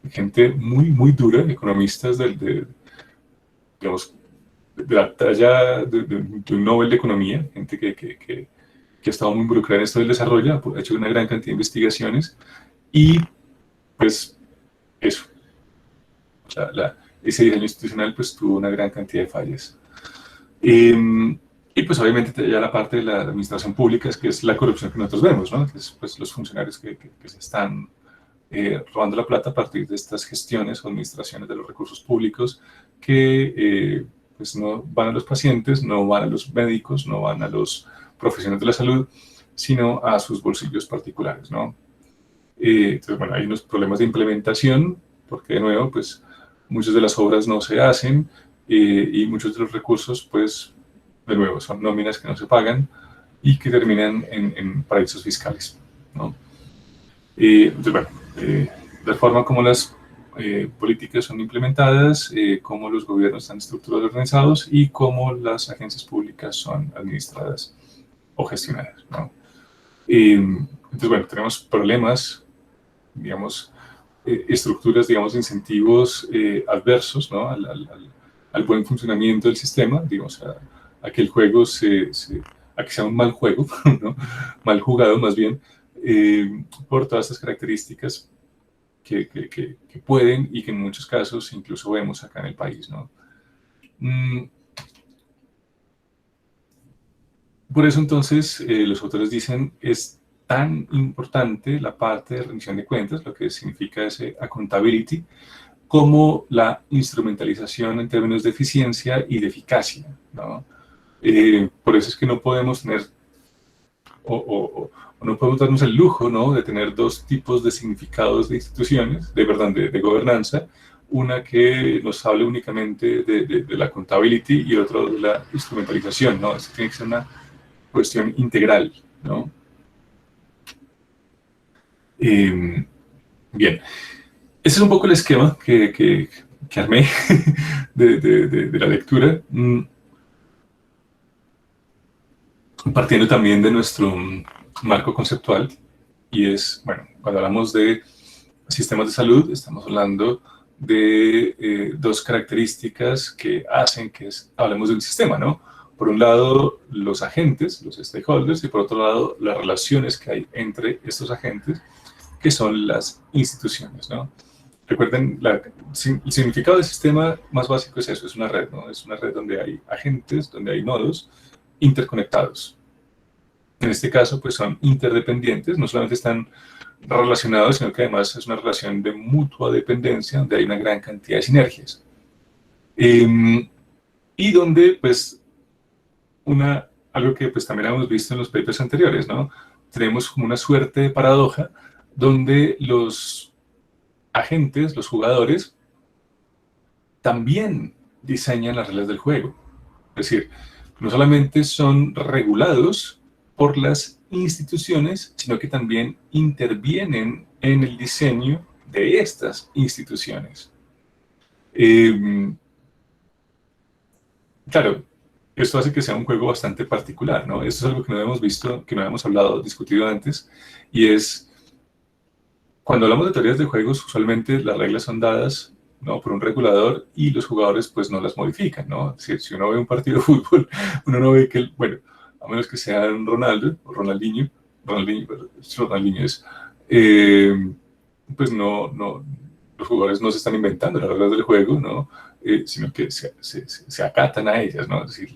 gente muy, muy dura, economistas digamos, de la talla de un Nobel de Economía, gente que ha estado muy involucrada en esto del desarrollo, ha hecho una gran cantidad de investigaciones y pues eso, o sea, ese diseño institucional pues tuvo una gran cantidad de fallas. Y pues obviamente ya la parte de la administración pública es que es la corrupción que nosotros vemos, ¿no? Que es pues los funcionarios que se están robando la plata a partir de estas gestiones o administraciones de los recursos públicos que pues no van a los pacientes, no van a los médicos, no van a los profesionales de la salud, sino a sus bolsillos particulares, ¿no? Entonces, bueno, hay unos problemas de implementación, porque de nuevo, pues muchas de las obras no se hacen y muchos de los recursos, pues, de nuevo, son nóminas que no se pagan y que terminan en paraísos fiscales, ¿no? Entonces, bueno, la forma como las políticas son implementadas, cómo los gobiernos están estructurados y organizados y cómo las agencias públicas son administradas o gestionadas, ¿no? Entonces, bueno, tenemos problemas, digamos, estructuras, digamos, de incentivos adversos, ¿no? Al buen funcionamiento del sistema, digamos, a que el juego a que sea un mal juego, ¿no? Mal jugado más bien, por todas estas características que pueden y que en muchos casos incluso vemos acá en el país, ¿no? Por eso entonces los autores dicen es tan importante la parte de rendición de cuentas, lo que significa ese accountability, como la instrumentalización en términos de eficiencia y de eficacia, ¿no? Por eso es que no podemos tener o no podemos darnos el lujo, ¿no?, de tener dos tipos de significados de instituciones, de gobernanza, una que nos hable únicamente de la accountability y el otro de la instrumentalización, ¿no? Esto tiene que ser una cuestión integral, ¿no? Bien, ese es un poco el esquema que armé de la lectura, partiendo también de nuestro marco conceptual, y es, bueno, cuando hablamos de sistemas de salud, estamos hablando de dos características que hacen que hablemos de un sistema, ¿no? Por un lado, los agentes, los stakeholders, y por otro lado, las relaciones que hay entre estos agentes, que son las instituciones, ¿no? Recuerden, el significado del sistema más básico es eso, es una red, ¿no? Es una red donde hay agentes, donde hay nodos interconectados. En este caso, pues son interdependientes, no solamente están relacionados, sino que además es una relación de mutua dependencia, donde hay una gran cantidad de sinergias. Y donde, pues, algo que pues también hemos visto en los papers anteriores, ¿no? Tenemos como una suerte de paradoja donde los agentes, los jugadores, también diseñan las reglas del juego. Es decir, no solamente son regulados por las instituciones, sino que también intervienen en el diseño de estas instituciones. Claro, esto hace que sea un juego bastante particular, ¿no? Esto es algo que no hemos visto, que no hemos hablado, discutido antes, y es, cuando hablamos de teorías de juegos, usualmente las reglas son dadas, ¿no?, por un regulador y los jugadores pues no las modifican, ¿no? Es decir, si uno ve un partido de fútbol, uno no ve que, bueno, a menos que sean Ronaldo o Ronaldinho es, pues no, los jugadores no se están inventando las reglas del juego, ¿no? Sino que se acatan a ellas, ¿no? Es decir,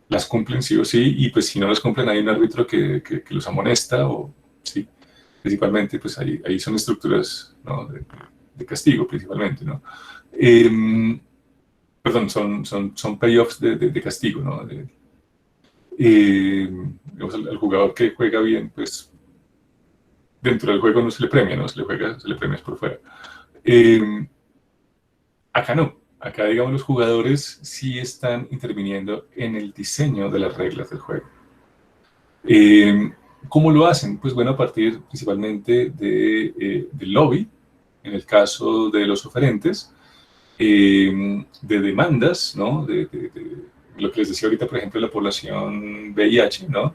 las cumplen sí o sí, y pues si no las cumplen hay un árbitro que los amonesta, o sí, principalmente, pues ahí son estructuras, ¿no?, de castigo principalmente, ¿no? Perdón, son payoffs de castigo, ¿no? Digamos, al jugador que juega bien, pues dentro del juego no se le premia, ¿no? Se le premia por fuera. Acá no. Acá, digamos, los jugadores sí están interviniendo en el diseño de las reglas del juego. ¿Cómo lo hacen? Pues bueno, a partir principalmente del lobby, en el caso de los oferentes, de demandas, ¿no? De lo que les decía ahorita, por ejemplo, la población VIH, ¿no?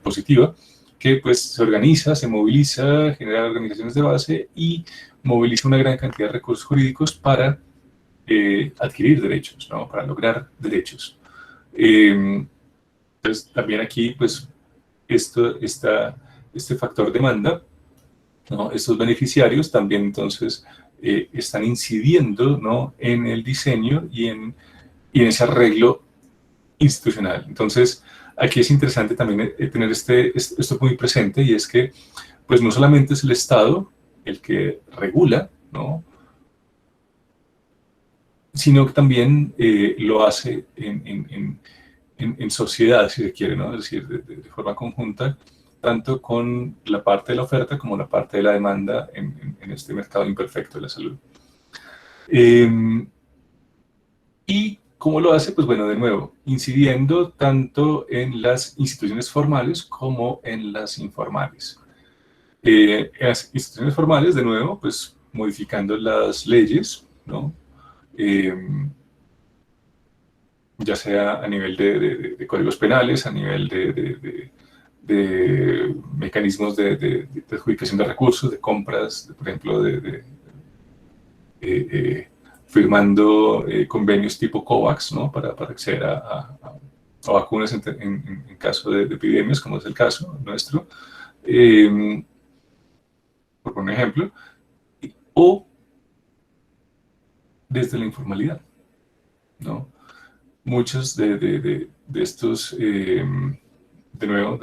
Positiva, que pues se organiza, se moviliza, genera organizaciones de base y moviliza una gran cantidad de recursos jurídicos para adquirir derechos, ¿no? Para lograr derechos. Entonces, también aquí, pues, este factor demanda, ¿no? Estos beneficiarios también, entonces, están incidiendo, ¿no? En el diseño y en ese arreglo institucional. Entonces, aquí es interesante también tener esto muy presente, y es que, pues, no solamente es el Estado el que regula, ¿no? Sino que también lo hace en sociedad, si se quiere, ¿no? Es decir, de forma conjunta, tanto con la parte de la oferta como la parte de la demanda en este mercado imperfecto de la salud. ¿Y cómo lo hace? Pues bueno, de nuevo, incidiendo tanto en las instituciones formales como en las informales. En las instituciones formales, de nuevo, pues modificando las leyes, ¿no? Ya sea a nivel de códigos penales, a nivel de mecanismos de adjudicación de recursos, de compras, por ejemplo, firmando convenios tipo COVAX, ¿no? Para acceder a vacunas en caso de epidemias, como es el caso nuestro, por un ejemplo, o desde la informalidad, ¿no? Muchos de estos, de nuevo,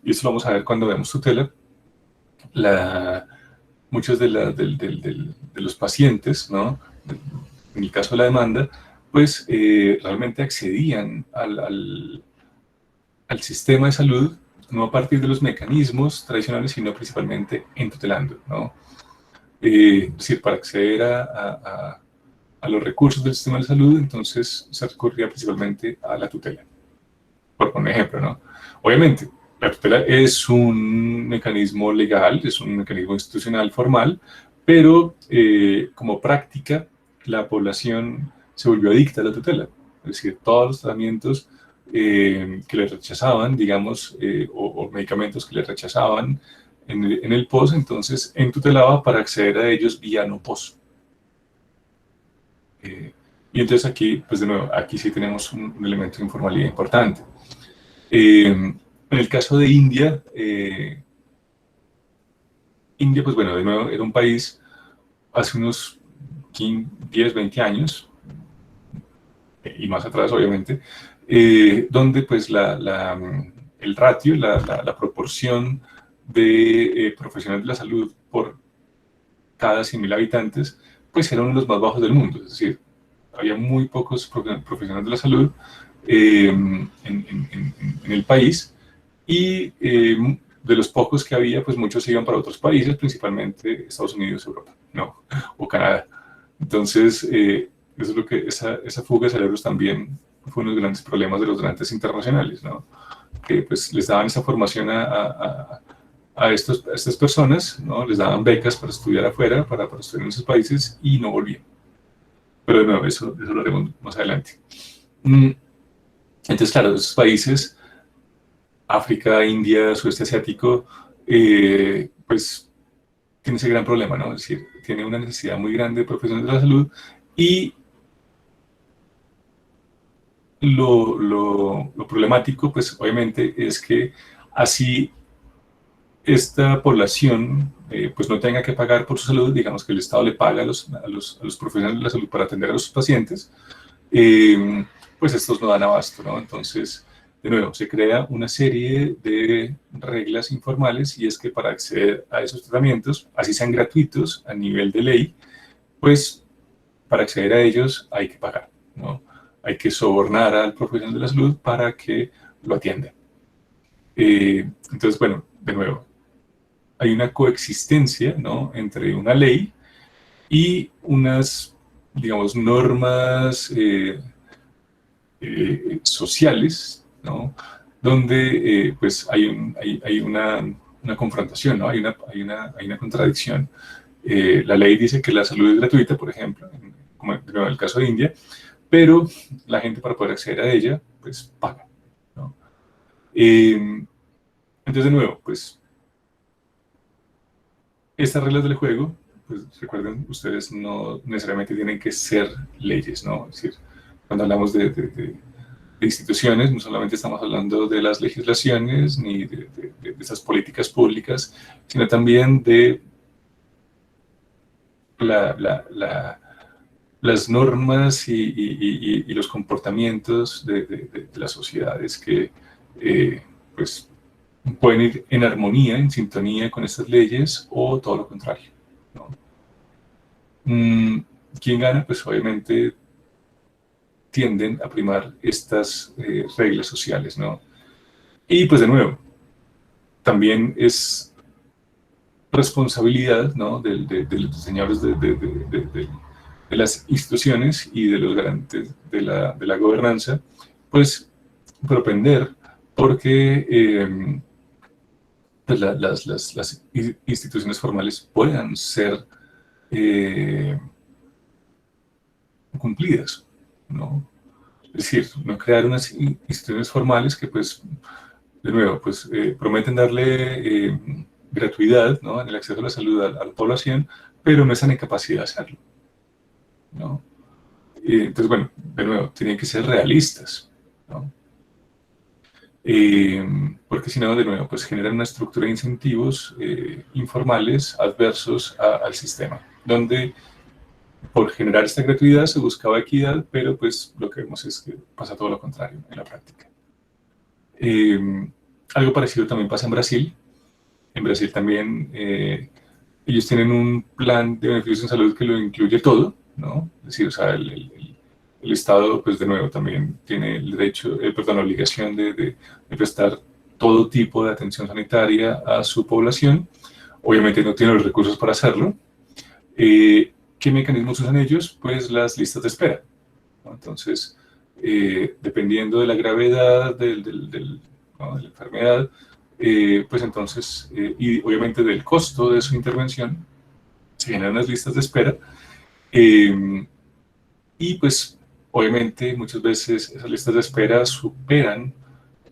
y eso lo vamos a ver cuando vemos tutela, muchos de los pacientes, ¿no? En el caso de la demanda, pues realmente accedían al sistema de salud no a partir de los mecanismos tradicionales, sino principalmente en tutelando, ¿no? Es decir, para acceder a los recursos del sistema de salud, entonces se recurría principalmente a la tutela, por poner ejemplo, ¿no? Obviamente, la tutela es un mecanismo legal, es un mecanismo institucional formal, pero como práctica, la población se volvió adicta a la tutela. Es decir, todos los tratamientos que le rechazaban, digamos, o medicamentos que le rechazaban en el POS, entonces entutelaba para acceder a ellos vía no POS. Y entonces aquí, pues de nuevo, aquí sí tenemos un elemento de informalidad importante. En el caso de India, India, pues bueno, de nuevo, era un país hace unos 15, 10, 20 años, y más atrás, obviamente, donde pues el ratio, la proporción de profesionales de la salud por cada 100.000 habitantes, pues era uno de los más bajos del mundo. Es decir, había muy pocos profesionales de la salud en el país, y de los pocos que había, pues muchos iban para otros países, principalmente Estados Unidos, Europa, ¿no? O Canadá. Entonces, eso es lo que, esa fuga de cerebros también fue uno de los grandes problemas de los donantes internacionales, ¿no? Que pues les daban esa formación a estas personas, ¿no? Les daban becas para estudiar afuera, para estudiar en esos países, y no volvían. Pero de nuevo, eso lo haremos más adelante. Entonces, claro, esos países, África, India, sudeste asiático, pues tiene ese gran problema, ¿no? Es decir, tiene una necesidad muy grande de profesionales de la salud, y lo problemático, pues obviamente, es que así esta población pues no tenga que pagar por su salud, digamos que el Estado le paga a los profesionales de la salud para atender a los pacientes, pues estos no dan abasto, ¿no? Entonces, de nuevo, se crea una serie de reglas informales, y es que para acceder a esos tratamientos, así sean gratuitos a nivel de ley, pues para acceder a ellos hay que pagar, ¿no? Hay que sobornar al profesional de la salud para que lo atienda. Entonces, bueno, de nuevo, hay una coexistencia, ¿no? Entre una ley y unas, digamos, normas sociales, ¿no? Donde pues hay una confrontación, ¿no? Hay una contradicción. La ley dice que la salud es gratuita, por ejemplo, como en el caso de India, pero la gente para poder acceder a ella, pues paga, ¿no? Entonces, de nuevo, pues estas reglas del juego, pues recuerden, ustedes no necesariamente tienen que ser leyes, ¿no? Es decir, cuando hablamos de instituciones, no solamente estamos hablando de las legislaciones ni de esas políticas públicas, sino también de las normas y los comportamientos de las sociedades que pues, pueden ir en armonía, en sintonía con estas leyes o todo lo contrario, ¿no? ¿Quién gana? Pues obviamente tienden a primar estas reglas sociales, ¿no? Y pues de nuevo, también es responsabilidad, ¿no? De los diseñadores de las instituciones y de los garantes de la gobernanza, pues propender porque pues las instituciones formales puedan ser cumplidas, ¿no? Es decir, no crear unas instituciones formales que, pues, de nuevo, pues prometen darle gratuidad, ¿no? En el acceso a la salud a la población, pero no están en capacidad de hacerlo, ¿no? Entonces, bueno, de nuevo, tienen que ser realistas, ¿no? Porque si no, de nuevo, pues generan una estructura de incentivos informales adversos al sistema, donde por generar esta gratuidad se buscaba equidad, pero pues lo que vemos es que pasa todo lo contrario en la práctica. Algo parecido también pasa en Brasil. En Brasil también ellos tienen un plan de beneficios en salud que lo incluye todo, ¿no? Es decir, o sea, el Estado, pues de nuevo, también tiene el derecho, perdón, la obligación de prestar todo tipo de atención sanitaria a su población. Obviamente no tiene los recursos para hacerlo. ¿Qué mecanismos usan ellos? Pues las listas de espera, ¿no? Entonces, dependiendo de la gravedad ¿no? de la enfermedad, pues entonces, y obviamente del costo de su intervención, se generan las listas de espera. Y pues, obviamente, muchas veces esas listas de espera superan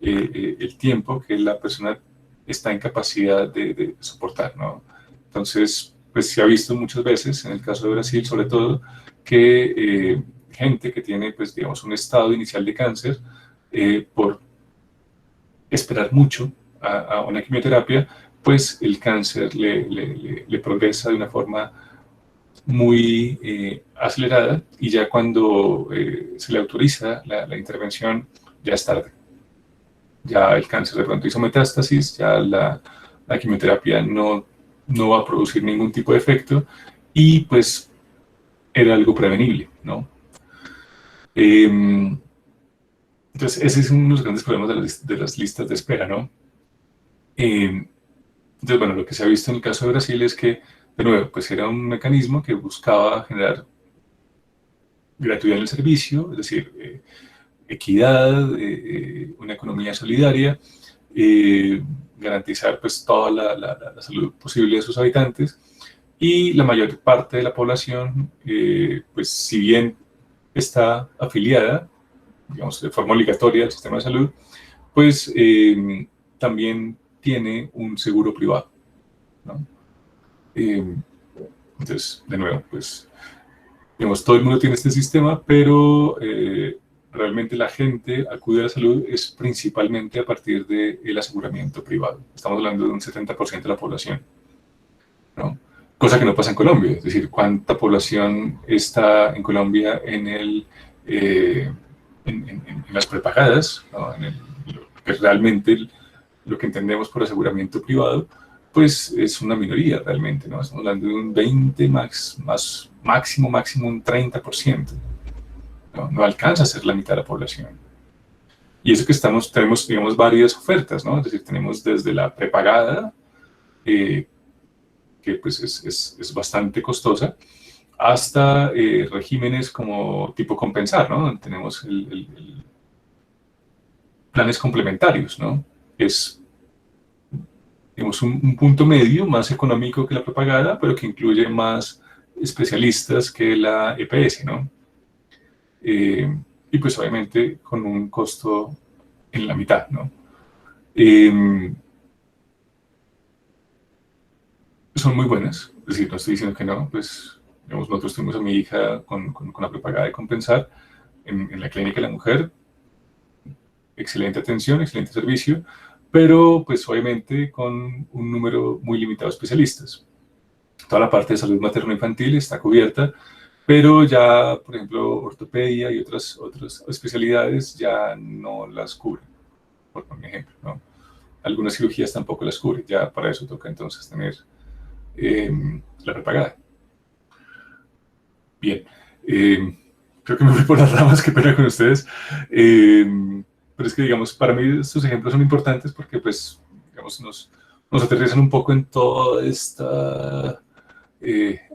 el tiempo que la persona está en capacidad de soportar, ¿no? Entonces, pues se ha visto muchas veces, en el caso de Brasil sobre todo, que gente que tiene, pues digamos, un estado inicial de cáncer, por esperar mucho a una quimioterapia, pues el cáncer le progresa de una forma muy acelerada y ya cuando se le autoriza la intervención ya es tarde. Ya el cáncer de pronto hizo metástasis, ya la quimioterapia no va a producir ningún tipo de efecto y pues era algo prevenible, ¿no? Entonces ese es uno de los grandes problemas de las listas de espera, ¿no? Entonces, bueno, lo que se ha visto en el caso de Brasil es que, de nuevo, pues era un mecanismo que buscaba generar gratuidad en el servicio, es decir, equidad, una economía solidaria, garantizar pues toda la salud posible de sus habitantes y la mayor parte de la población, pues si bien está afiliada, digamos, de forma obligatoria al sistema de salud, pues también tiene un seguro privado, ¿no? Entonces, de nuevo, pues, digamos, todo el mundo tiene este sistema, pero realmente la gente acude a la salud es principalmente a partir del aseguramiento privado. Estamos hablando de un 70% de la población, ¿no? Cosa que no pasa en Colombia, es decir, ¿cuánta población está en Colombia en las prepagadas, ¿no? Lo que realmente lo que entendemos por aseguramiento privado, pues es una minoría realmente, ¿no? Estamos hablando de un 20, máximo un 30%, ¿no? No alcanza a ser la mitad de la población. Y eso que tenemos, digamos, varias ofertas, ¿no? Es decir, tenemos desde la prepagada, que pues es bastante costosa, hasta regímenes como tipo compensar, ¿no? Tenemos planes complementarios, ¿no? Es digamos, un punto medio más económico que la prepagada, pero que incluye más especialistas que la EPS, ¿no? Y pues obviamente con un costo en la mitad, ¿no? Eh, Son muy buenas, es decir, no estoy diciendo que no, pues digamos, nosotros tuvimos a mi hija con la prepagada de Compensar en la clínica de la mujer, excelente atención, excelente servicio, pero pues obviamente con un número muy limitado de especialistas. Toda la parte de salud materno-infantil está cubierta, pero ya, por ejemplo, ortopedia y otras especialidades ya no las cubren, por un ejemplo, ¿no? Algunas cirugías tampoco las cubren, ya para eso toca entonces tener la prepagada. Bien, creo que me voy por las ramas, qué pena con ustedes. Pero es que, digamos, para mí estos ejemplos son importantes porque, pues, digamos, nos aterrizan un poco en toda esta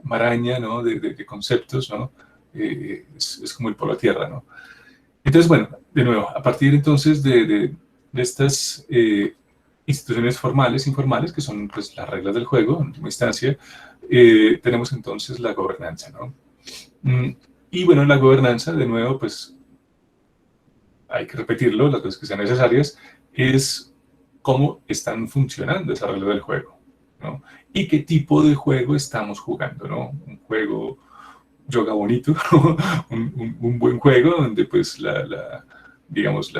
maraña, ¿no? de conceptos, ¿no? Es como el polo a tierra, ¿no? Entonces, bueno, de nuevo, a partir entonces de estas instituciones formales e informales, que son pues las reglas del juego, en última instancia, tenemos entonces la gobernanza, ¿no? Y bueno, la gobernanza, de nuevo, pues hay que repetirlo las veces que sean necesarias, es cómo están funcionando esas reglas del juego, ¿no? Y qué tipo de juego estamos jugando, ¿no? Un juego yoga bonito, un buen juego donde pues digamos,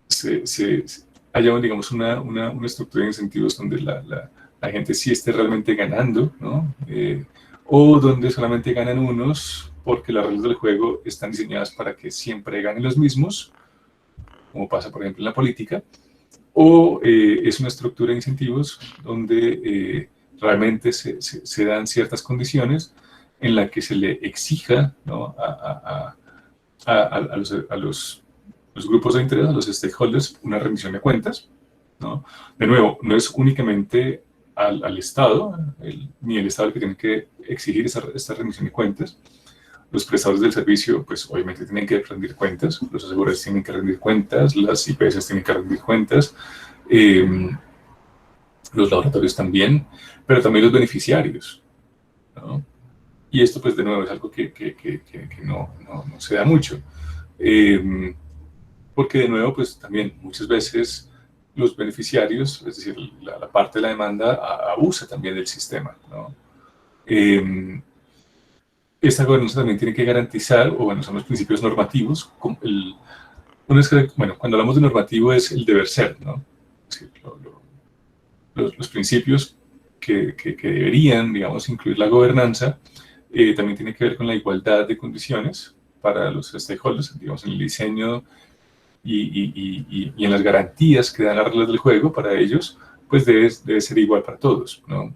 se haya, digamos, una estructura de incentivos donde la gente sí esté realmente ganando, ¿no? O donde solamente ganan unos porque las reglas del juego están diseñadas para que siempre ganen los mismos, como pasa, por ejemplo, en la política, o es una estructura de incentivos donde realmente se dan ciertas condiciones en la que se le exija, ¿no? a los grupos de interés, a los stakeholders, una rendición de cuentas, ¿no? De nuevo, no es únicamente al Estado, ni el Estado el que tiene que exigir esta rendición de cuentas. Los prestadores del servicio, pues obviamente tienen que rendir cuentas, los aseguradores tienen que rendir cuentas, las IPS tienen que rendir cuentas, los laboratorios también, pero también los beneficiarios, ¿no? Y esto, pues, de nuevo, es algo que no se da mucho. Porque, de nuevo, pues, también muchas veces los beneficiarios, es decir, la parte de la demanda, abusa también del sistema, ¿no? Esta gobernanza también tiene que garantizar, o bueno, son los principios normativos. Bueno, cuando hablamos de normativo es el deber ser, ¿no? Es decir, los principios que deberían, digamos, incluir la gobernanza, también tiene que ver con la igualdad de condiciones para los stakeholders, digamos, en el diseño y en las garantías que dan las reglas del juego para ellos, pues debe ser igual para todos, ¿no?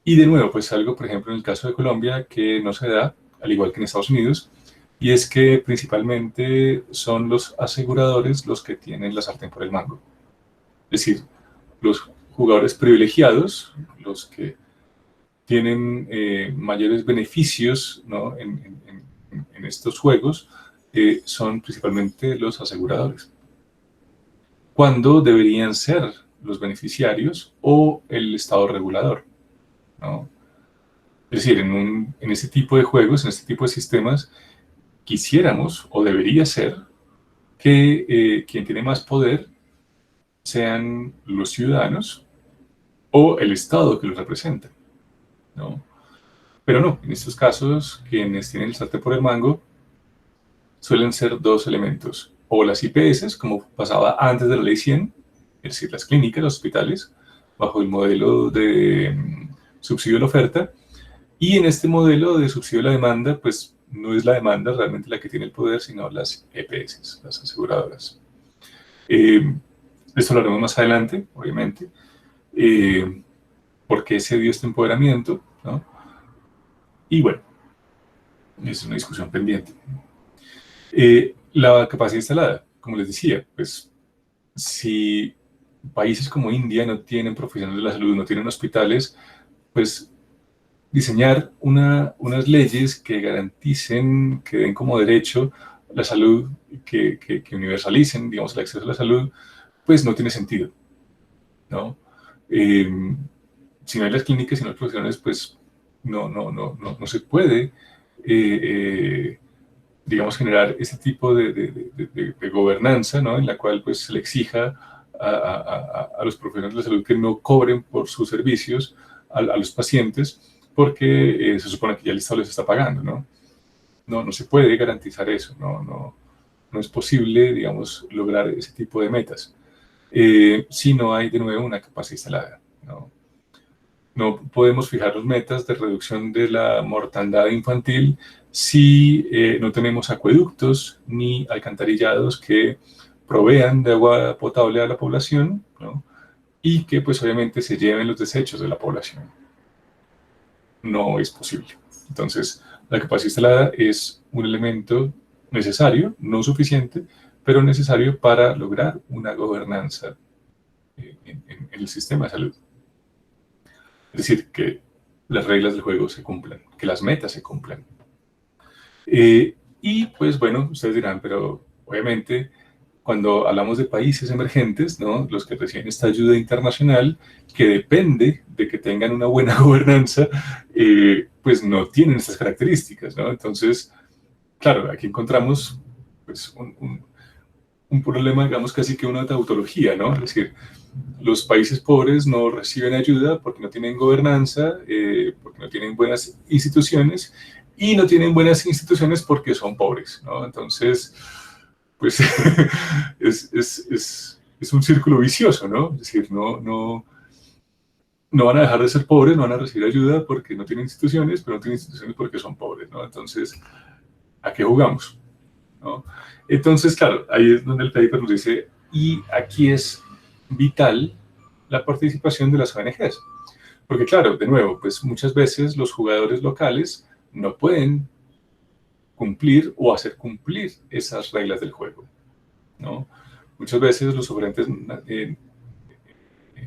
Y de nuevo, pues algo, por ejemplo, en el caso de Colombia, que no se da, al igual que en Estados Unidos, y es que principalmente son los aseguradores los que tienen la sartén por el mango. Es decir, los jugadores privilegiados, los que tienen mayores beneficios, ¿no? en estos juegos, son principalmente los aseguradores, cuando deberían ser los beneficiarios o el Estado regulador, ¿no? Es decir, en este tipo de juegos, en este tipo de sistemas, quisiéramos o debería ser que quien tiene más poder sean los ciudadanos o el Estado que los representa, ¿no? Pero no, en estos casos, quienes tienen el sartén por el mango suelen ser dos elementos, o las IPS, como pasaba antes de la ley 100, es decir, las clínicas, los hospitales, bajo el modelo de subsidio de la oferta, y en este modelo de subsidio de la demanda, pues no es la demanda realmente la que tiene el poder, sino las EPS, las aseguradoras. Esto lo haremos más adelante, obviamente, porque se dio este empoderamiento, ¿no? Y bueno, es una discusión pendiente. La capacidad instalada, como les decía, pues si países como India no tienen profesionales de la salud, no tienen hospitales, pues diseñar unas leyes que garanticen, que den como derecho la salud, que universalicen, digamos, el acceso a la salud, pues no tiene sentido. ¿no? Si no hay las clínicas y no hay profesionales, pues no se puede, digamos, generar ese tipo de gobernanza, ¿no? En la cual pues se le exija a los profesionales de la salud que no cobren por sus servicios a los pacientes, porque se supone que ya el Estado les está pagando, ¿no? No se puede garantizar eso, no es posible, digamos, lograr ese tipo de metas si no hay de nuevo una capacidad instalada, ¿no? No podemos fijar metas de reducción de la mortandad infantil si no tenemos acueductos ni alcantarillados que provean de agua potable a la población, ¿no? Y que pues obviamente se lleven los desechos de la población. No es posible. Entonces, la capacidad instalada es un elemento necesario, no suficiente, pero necesario para lograr una gobernanza en el sistema de salud. Es decir, que las reglas del juego se cumplan, que las metas se cumplan. Y pues bueno, ustedes dirán, pero obviamente cuando hablamos de países emergentes, ¿no? Los que reciben esta ayuda internacional, que depende de que tengan una buena gobernanza, pues no tienen estas características, ¿no? Entonces, claro, aquí encontramos pues, un problema, digamos, casi que una tautología, ¿no? Es decir, los países pobres no reciben ayuda porque no tienen gobernanza, porque no tienen buenas instituciones, y no tienen buenas instituciones porque son pobres, ¿no? Entonces, pues es un círculo vicioso, ¿no? Es decir, no van a dejar de ser pobres, no van a recibir ayuda porque no tienen instituciones, pero no tienen instituciones porque son pobres, ¿no? Entonces, ¿a qué jugamos? ¿No? Entonces, claro, ahí es donde el paper nos dice, y aquí es vital la participación de las ONGs. Porque claro, de nuevo, pues muchas veces los jugadores locales no pueden cumplir o hacer cumplir esas reglas del juego, ¿no? Muchas veces los oferentes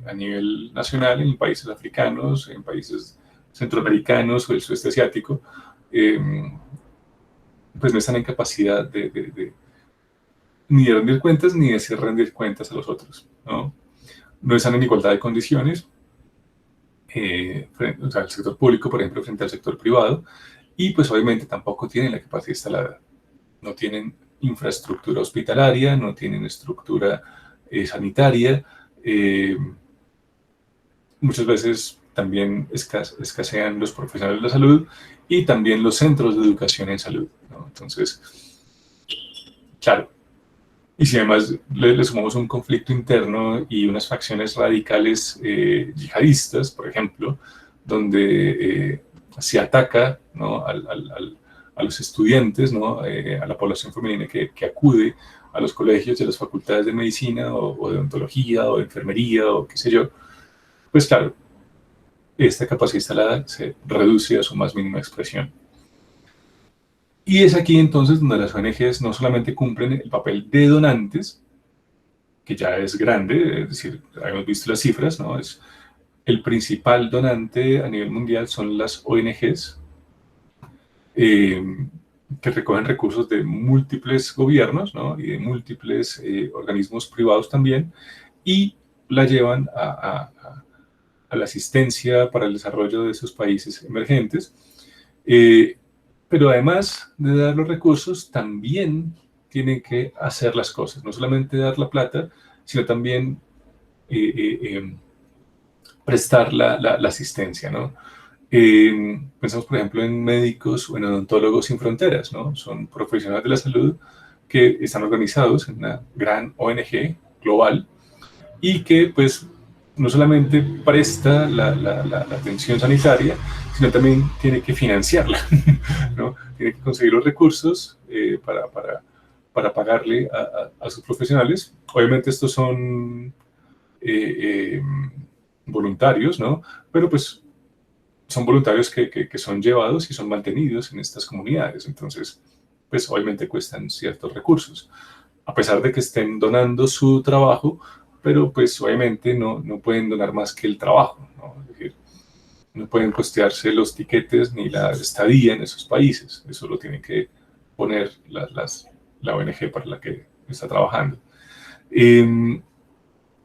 a nivel nacional, en países africanos, en países centroamericanos o el sudeste asiático, pues no están en capacidad ni de rendir cuentas ni de hacer rendir cuentas a los otros, ¿no? No están en igualdad de condiciones, o sea, el sector público, por ejemplo, frente al sector privado, y pues obviamente tampoco tienen la capacidad instalada. No tienen infraestructura hospitalaria, no tienen estructura sanitaria, muchas veces también escasean los profesionales de la salud y también los centros de educación en salud, ¿no? Entonces, claro, y si además le sumamos un conflicto interno y unas facciones radicales yihadistas, por ejemplo, donde se ataca, ¿no? A los estudiantes, ¿no? A la población femenina que acude a los colegios de las facultades de medicina o de odontología o de enfermería o qué sé yo, pues claro, esta capacidad instalada se reduce a su más mínima expresión. Y es aquí entonces donde las ONGs no solamente cumplen el papel de donantes, que ya es grande, es decir, hemos visto las cifras, ¿no? Es el principal donante a nivel mundial son las ONGs, que recogen recursos de múltiples gobiernos, ¿no? Y de múltiples organismos privados también, y la llevan a la asistencia para el desarrollo de esos países emergentes. Pero además de dar los recursos, también tienen que hacer las cosas, no solamente dar la plata, sino también prestar la asistencia, ¿no? Pensamos, por ejemplo, en médicos o en odontólogos sin fronteras, ¿no? Son profesionales de la salud que están organizados en una gran ONG global y que, pues, no solamente presta la atención sanitaria, sino también tiene que financiarla, ¿no? Tiene que conseguir los recursos para pagarle a sus profesionales. Obviamente estos son voluntarios, ¿no? Pero pues son voluntarios que son llevados y son mantenidos en estas comunidades. Entonces, pues obviamente cuestan ciertos recursos. A pesar de que estén donando su trabajo, pero pues obviamente no pueden donar más que el trabajo, ¿no? Es decir, no pueden costearse los tiquetes ni la estadía en esos países. Eso lo tiene que poner la ONG para la que está trabajando.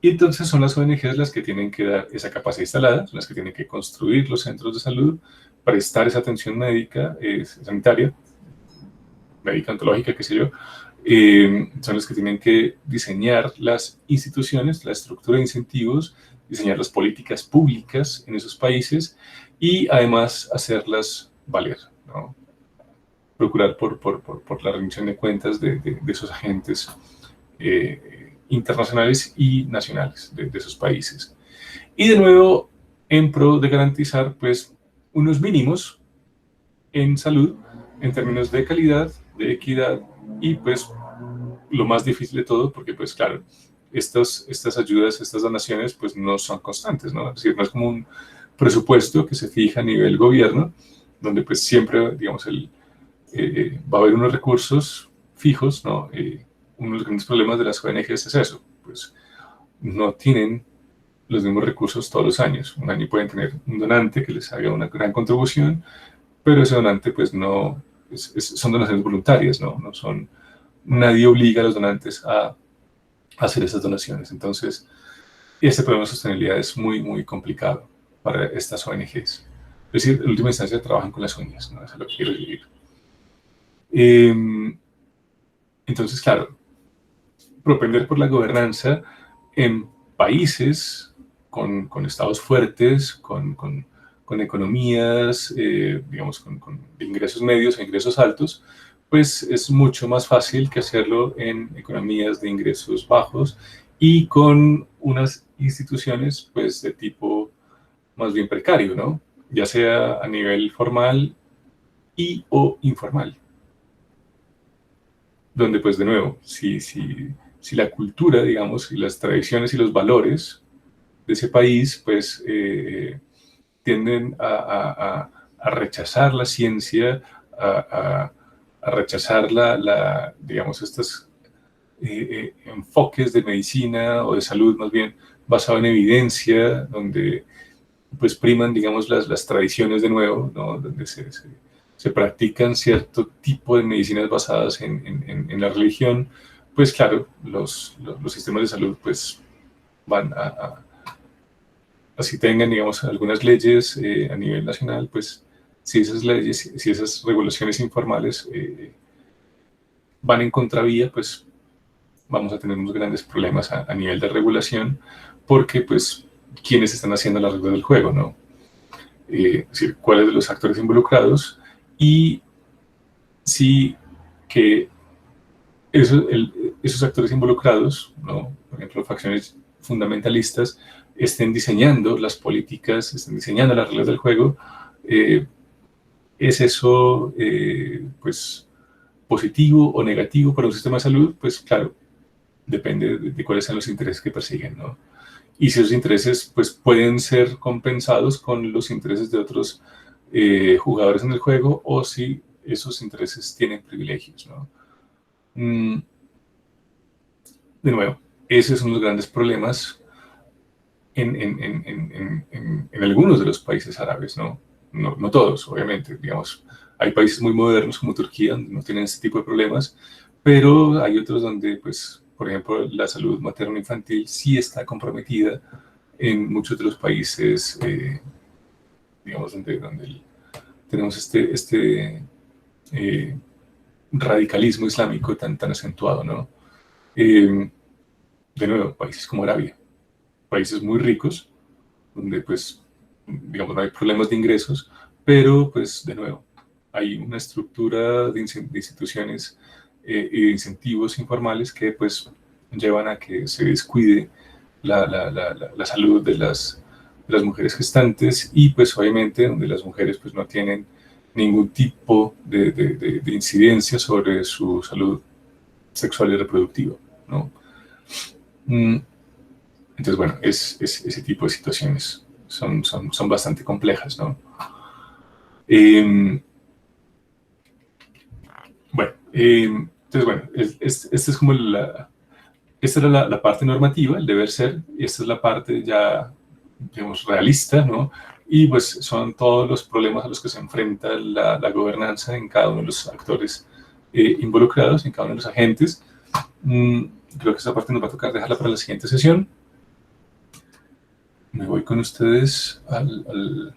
Y entonces son las ONGs las que tienen que dar esa capacidad instalada, son las que tienen que construir los centros de salud, prestar esa atención médica, sanitaria, médica, ontológica, qué sé yo. Son las que tienen que diseñar las instituciones, la estructura de incentivos, diseñar las políticas públicas en esos países y además hacerlas valer, ¿no? Procurar por la rendición de cuentas de esos agentes internacionales y nacionales de esos países. Y de nuevo, en pro de garantizar pues unos mínimos en salud, en términos de calidad, de equidad y pues lo más difícil de todo, porque pues claro, estas ayudas, estas donaciones pues no son constantes, ¿no? Es decir, no es como un presupuesto que se fija a nivel gobierno, donde pues siempre, digamos, va a haber unos recursos fijos, ¿no? Uno de los grandes problemas de las ONGs es eso, pues no tienen los mismos recursos todos los años. Un año pueden tener un donante que les haga una gran contribución, pero ese donante pues no, son donaciones voluntarias, ¿no? No son, nadie obliga a los donantes a hacer esas donaciones. Entonces, este problema de sostenibilidad es muy, muy complicado para estas ONGs. Es decir, en última instancia trabajan con las uñas, ¿no? Eso es lo que quiero decir. Entonces, claro, propender por la gobernanza en países con estados fuertes, con economías, digamos, con ingresos medios e ingresos altos, pues es mucho más fácil que hacerlo en economías de ingresos bajos y con unas instituciones pues de tipo más bien precario, ¿no? Ya sea a nivel formal y o informal. Donde pues de nuevo, si la cultura, digamos, y las tradiciones y los valores de ese país, pues tienden a rechazar la ciencia, a rechazar digamos, estos enfoques de medicina o de salud más bien basado en evidencia, donde pues priman, digamos, las tradiciones de nuevo, ¿no? Donde se practican cierto tipo de medicinas basadas en la religión, pues claro, los sistemas de salud pues van así tengan, digamos, algunas leyes a nivel nacional, pues si esas leyes, si esas regulaciones informales van en contravía, pues vamos a tener unos grandes problemas a nivel de regulación, porque pues quiénes están haciendo las reglas del juego, ¿no? Es decir, cuáles de los actores involucrados y si que esos actores involucrados, ¿no? Por ejemplo, facciones fundamentalistas, estén diseñando las políticas, estén diseñando las reglas del juego, ¿es eso pues positivo o negativo para un sistema de salud? Pues claro, depende de cuáles sean los intereses que persiguen, ¿no? Y si esos intereses pues pueden ser compensados con los intereses de otros jugadores en el juego o si esos intereses tienen privilegios, ¿no? De nuevo, ese es uno de los grandes problemas en algunos de los países árabes, ¿no? No todos, obviamente, digamos, hay países muy modernos como Turquía donde no tienen este tipo de problemas, pero hay otros donde, pues, por ejemplo, la salud materno-infantil sí está comprometida en muchos de los países, digamos, donde tenemos eh, radicalismo islámico tan acentuado, ¿no? De nuevo, países como Arabia, países muy ricos, donde pues, digamos, no hay problemas de ingresos, pero pues, de nuevo, hay una estructura de instituciones y de incentivos informales que pues llevan a que se descuide la salud de las mujeres gestantes y pues obviamente donde las mujeres pues no tienen ningún tipo de incidencia sobre su salud sexual y reproductiva, ¿no? Entonces, bueno, ese tipo de situaciones son bastante complejas, ¿no? Bueno, entonces, bueno, esta es como esta era la parte normativa, el deber ser, y esta es la parte ya, digamos, realista, ¿no? Y pues son todos los problemas a los que se enfrenta la gobernanza en cada uno de los actores involucrados, en cada uno de los agentes. Creo que esta parte nos va a tocar dejarla para la siguiente sesión. me voy con ustedes al